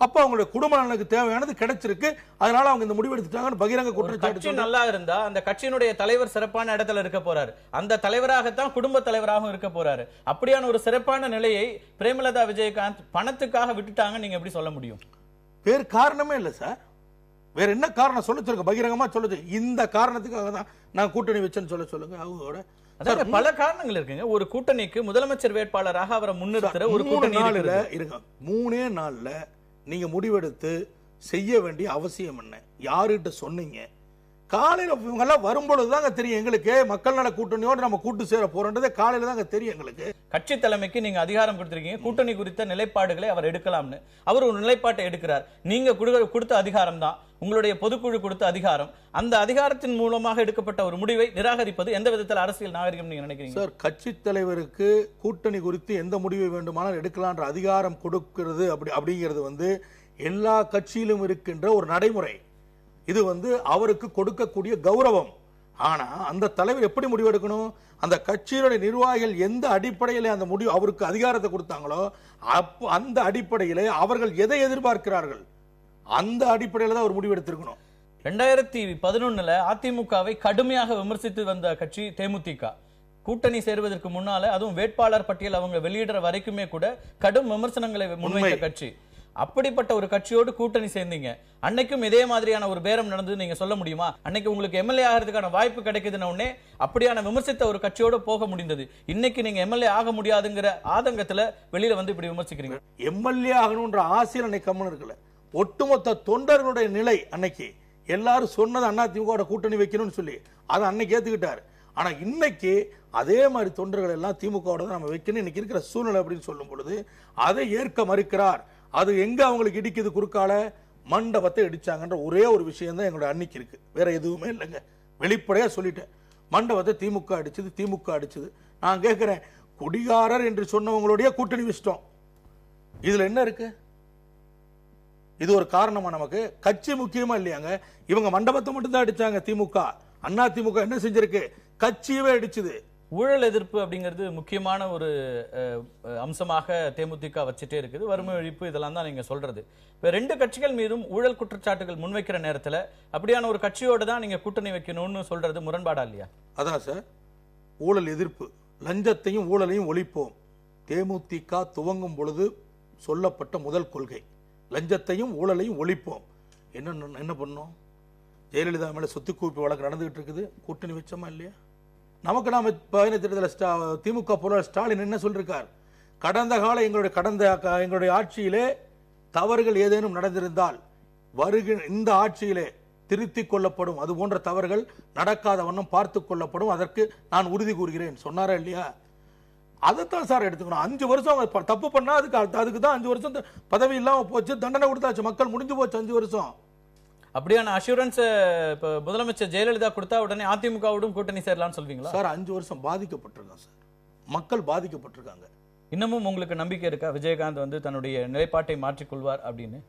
Speaker 2: அப்ப அவங்களுடைய குடும்ப நலனுக்கு தேவையானது கிடைச்சிருக்கு, அதனால அவங்க இந்த முடிவு எடுத்துட்டாங்கன்னு பகிரங்க குற்றச்சாட்டு.
Speaker 1: நல்லா இருந்தா அந்த கட்சியினுடைய தலைவர் சிறப்பான இடத்துல இருக்க போறாரு, அந்த தலைவராகத்தான் குடும்ப தலைவராகவும் இருக்க போறாரு. அப்படியான ஒரு சிறப்பான நிலையை பிரேமலதா விஜயகாந்த் பணத்துக்காக விட்டுட்டாங்க நீங்க எப்படி சொல்ல முடியும்?
Speaker 2: வேறு காரணமே இல்லை சார். வேற என்ன காரணம் சொல்ல சொல்லுங்க, பகிரங்கமா சொல்லுது. இந்த காரணத்துக்காக தான் நான் கூட்டணி வச்சேன்னு சொல்லுங்க. அவங்களோட
Speaker 1: பல காரணங்கள் இருக்குங்க. ஒரு கூட்டணிக்கு முதலமைச்சர் வேட்பாளராக அவரை முன்னிறுத்துற ஒரு கூட்டணி
Speaker 2: இருங்க. 3 நாள்ல நீங்க முடிவெடுத்து செய்ய வேண்டிய அவசியம் என்ன? யாருகிட்ட சொன்னீங்க? காலையில இவங்க எல்லாம் வரும்பொழுதுதாங்க தெரியும் எங்களுக்கு மக்கள் நல கூட்டணியோடு நம்ம கூட்டு சேர போறோன்றதே காலையில தாங்க தெரியும் எங்களுக்கு.
Speaker 1: கட்சி தலைமைக்கு நீங்க அதிகாரம் கொடுத்திருக்கீங்க, கூட்டணி குறித்த நிலைப்பாடுகளை அவர் எடுக்கலாம்னு. அவர் ஒரு நிலைப்பாட்டை எடுக்கிறார். நீங்க கொடுத்த அதிகாரம் தான், உங்களுடைய பொதுக்குழு கொடுத்த அதிகாரம். அந்த அதிகாரத்தின் மூலமாக எடுக்கப்பட்ட ஒரு முடிவை நிராகரிப்பது எந்த விதத்தில் அரசியல் நாகரிகம் நீங்க நினைக்கிறீங்க?
Speaker 2: சார், கட்சி தலைவருக்கு கூட்டணி குறித்து எந்த முடிவை வேண்டுமானால் எடுக்கலான்ற அதிகாரம் கொடுக்கிறது அப்படிங்கிறது வந்து எல்லா கட்சியிலும் இருக்கின்ற ஒரு நடைமுறை. இது வந்து அவருக்கு கொடுக்கக்கூடிய கௌரவம். ஆனா அந்த தலைவர் எப்படி முடிவு எடுக்கணும்? அந்த கட்சியினுடைய நிர்வாகிகள் எந்த அடிப்படையில் அந்த முடிவு அவருக்கு அதிகாரத்தை கொடுத்தாங்களோ அந்த அடிப்படையில் அவர்கள் எதை எதிர்பார்க்கிறார்கள் அந்த அடிப்படையில் தான் அவர் முடிவு எடுத்திருக்கணும்.
Speaker 1: 2011 அதிமுகவை கடுமையாக விமர்சித்து வந்த கட்சி தேமுதிக. கூட்டணி சேருவதற்கு முன்னால அதுவும் வேட்பாளர் பட்டியல் அவங்க வெளியிடுற வரைக்குமே கூட கடும் விமர்சனங்களை முன்வைத்த கட்சி. அப்படிப்பட்ட ஒரு கட்சியோடு கூட்டணி சேர்ந்தீங்க. அன்னைக்கும் இதே மாதிரியான ஒரு பேரம் நடந்து நீங்க சொல்ல முடியுமா? அன்னைக்கு உங்களுக்கு எம்எல்ஏ ஆகிறதுக்கான வாய்ப்பு கிடைக்குதுன்னு உடனே அப்படியான விமர்சித்த ஒரு கட்சியோட போக முடிந்தது. இன்னைக்கு நீங்க எம்எல்ஏ ஆக முடியாதுங்கிற ஆதங்கத்துல வெளியில வந்து இப்படி விமர்சிக்கிறீங்க.
Speaker 2: எம்எல்ஏ ஆகணும்ன்ற ஆசையில் அன்னைக்கு கம்மன் இருக்கல. ஒட்டுமொத்த தொண்டர்களுடைய நிலை அன்னைக்கு எல்லாரும் சொன்னது அதிமுக கூட்டணி வைக்கணும்னு சொல்லி அதை அன்னைக்கு ஏத்துக்கிட்டாரு. ஆனா இன்னைக்கு அதே மாதிரி தொண்டர்கள் எல்லாம் திமுகவோட தான் நம்ம வைக்கணும் இன்னைக்கு இருக்கிற சூழ்நிலை அப்படின்னு சொல்லும் பொழுது அதை ஏற்க மறுக்கிறார். அது எங்க அவங்களுக்கு இடிக்குது? குறுக்கால மண்டபத்தை இடிச்சாங்கன்ற ஒரே ஒரு விஷயம் தான் எங்களோட அன்னைக்கு இருக்கு, வேற எதுவுமே இல்லைங்க. வெளிப்படையா சொல்லிட்டேன், மண்டபத்தை திமுக அடிச்சது. நான் கேட்கிறேன், குடிகாரர் என்று சொன்னவங்களுடைய கூட்டணி வச்சிட்டோம், இதுல என்ன இருக்கு? இது ஒரு காரணமா? நமக்கு கட்சி முக்கியமா இல்லையாங்க? இவங்க மண்டபத்தை மட்டும் தான் அடிச்சாங்க. அதிமுக என்ன செஞ்சிருக்கு? கட்சியவே அடிச்சது.
Speaker 1: ஊழல் எதிர்ப்பு அப்படிங்கிறது முக்கியமான ஒரு அம்சமாக தேமுதிக வச்சுட்டே இருக்குது. வறுமை ஒழிப்பு இதெல்லாம் தான் நீங்க சொல்றது. இப்ப ரெண்டு கட்சிகள் மீதும் ஊழல் குற்றச்சாட்டுகள் முன்வைக்கிற நேரத்துல அப்படியான ஒரு கட்சியோட தான் நீங்க கூட்டணி வைக்கணும்னு சொல்றது முரண்பாடா இல்லையா?
Speaker 2: அதான் சார், ஊழல் எதிர்ப்பு, லஞ்சத்தையும் ஊழலையும் ஒழிப்போம். தேமுதிக துவங்கும் பொழுது சொல்லப்பட்ட முதல் கொள்கை லஞ்சத்தையும் ஊழலையும் ஒழிப்போம். என்ன பண்ணோம்? ஜெயலலிதா மேல சொத்து குவிப்பு வழக்கு நடந்துகிட்டு இருக்குது, கூட்டணி வச்சோமா இல்லையா? நமக்கு நாம திமுக பொருளாளர் ஸ்டாலின் என்ன சொல்லிருக்கார்? கடந்த கால எங்களுடைய ஆட்சியிலே தவறுகள் ஏதேனும் நடந்திருந்தால் இந்த ஆட்சியிலே திருத்திக் கொள்ளப்படும், அது போன்ற தவறுகள் நடக்காத வண்ணம் பார்த்துக் கொள்ளப்படும், அதற்கு நான் உறுதி கூறுகிறேன் சொன்னாரா இல்லையா? அதைத்தான் சார் எடுத்துக்கணும். 5 வருஷம் அவங்க தப்பு பண்ணா அதுக்கு தான் 5 வருஷம் பதவி இல்லாம போச்சு, தண்டனை கொடுத்தாச்சு, மக்கள் முடிஞ்சு போச்சு 5 வருஷம்.
Speaker 1: அப்படியான அஷூரன்ஸ் இப்ப முதலமைச்சர் ஜெயலலிதா கொடுத்தா உடனே அதிமுகவோடும் கூட்டணி சேரலாம்னு சொல்வீங்களா?
Speaker 2: சார் 5 வருஷம் பாதிக்கப்பட்டிருக்காங்க சார், மக்கள் பாதிக்கப்பட்டிருக்காங்க.
Speaker 1: இன்னமும் உங்களுக்கு நம்பிக்கை இருக்கா விஜயகாந்த் வந்து தன்னுடைய நிலைப்பாட்டை மாற்றிக்கொள்வார் அப்படின்னு?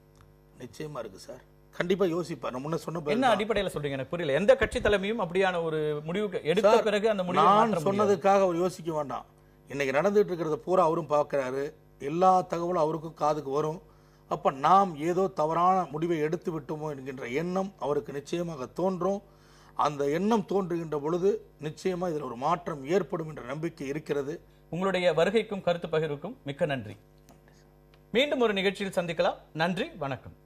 Speaker 2: நிச்சயமா இருக்கு சார், கண்டிப்பா யோசிப்பார். நான் முன்ன சொன்ன
Speaker 1: என்ன அடிப்படையில் சொல்றீங்க எனக்கு புரியல. எந்த கட்சி தலைமையும் அப்படியான ஒரு முடிவு எடுத்த பிறகு அந்த முடிவை
Speaker 2: நான் சொன்னதுக்காக அவர் யோசிக்க வேண்டாம். இன்னைக்கு நடந்துட்டு இருக்கிறத பூரா அவரும் பார்க்கிறாரு, எல்லா தகவலும் அவருக்கும் காதுக்கு வரும். அப்ப நாம் ஏதோ தவறான முடிவை எடுத்து விட்டோமோ என்கின்ற எண்ணம் அவருக்கு நிச்சயமாக தோன்றும். அந்த எண்ணம் தோன்றுகின்ற பொழுது நிச்சயமா இதில் ஒரு மாற்றம் ஏற்படும் என்ற நம்பிக்கை இருக்கிறது.
Speaker 1: உங்களுடைய வருகைக்கும் கருத்து பகிர்வுக்கும் மிக்க நன்றி. மீண்டும் ஒரு நிகழ்ச்சியில் சந்திக்கலாம். நன்றி, வணக்கம்.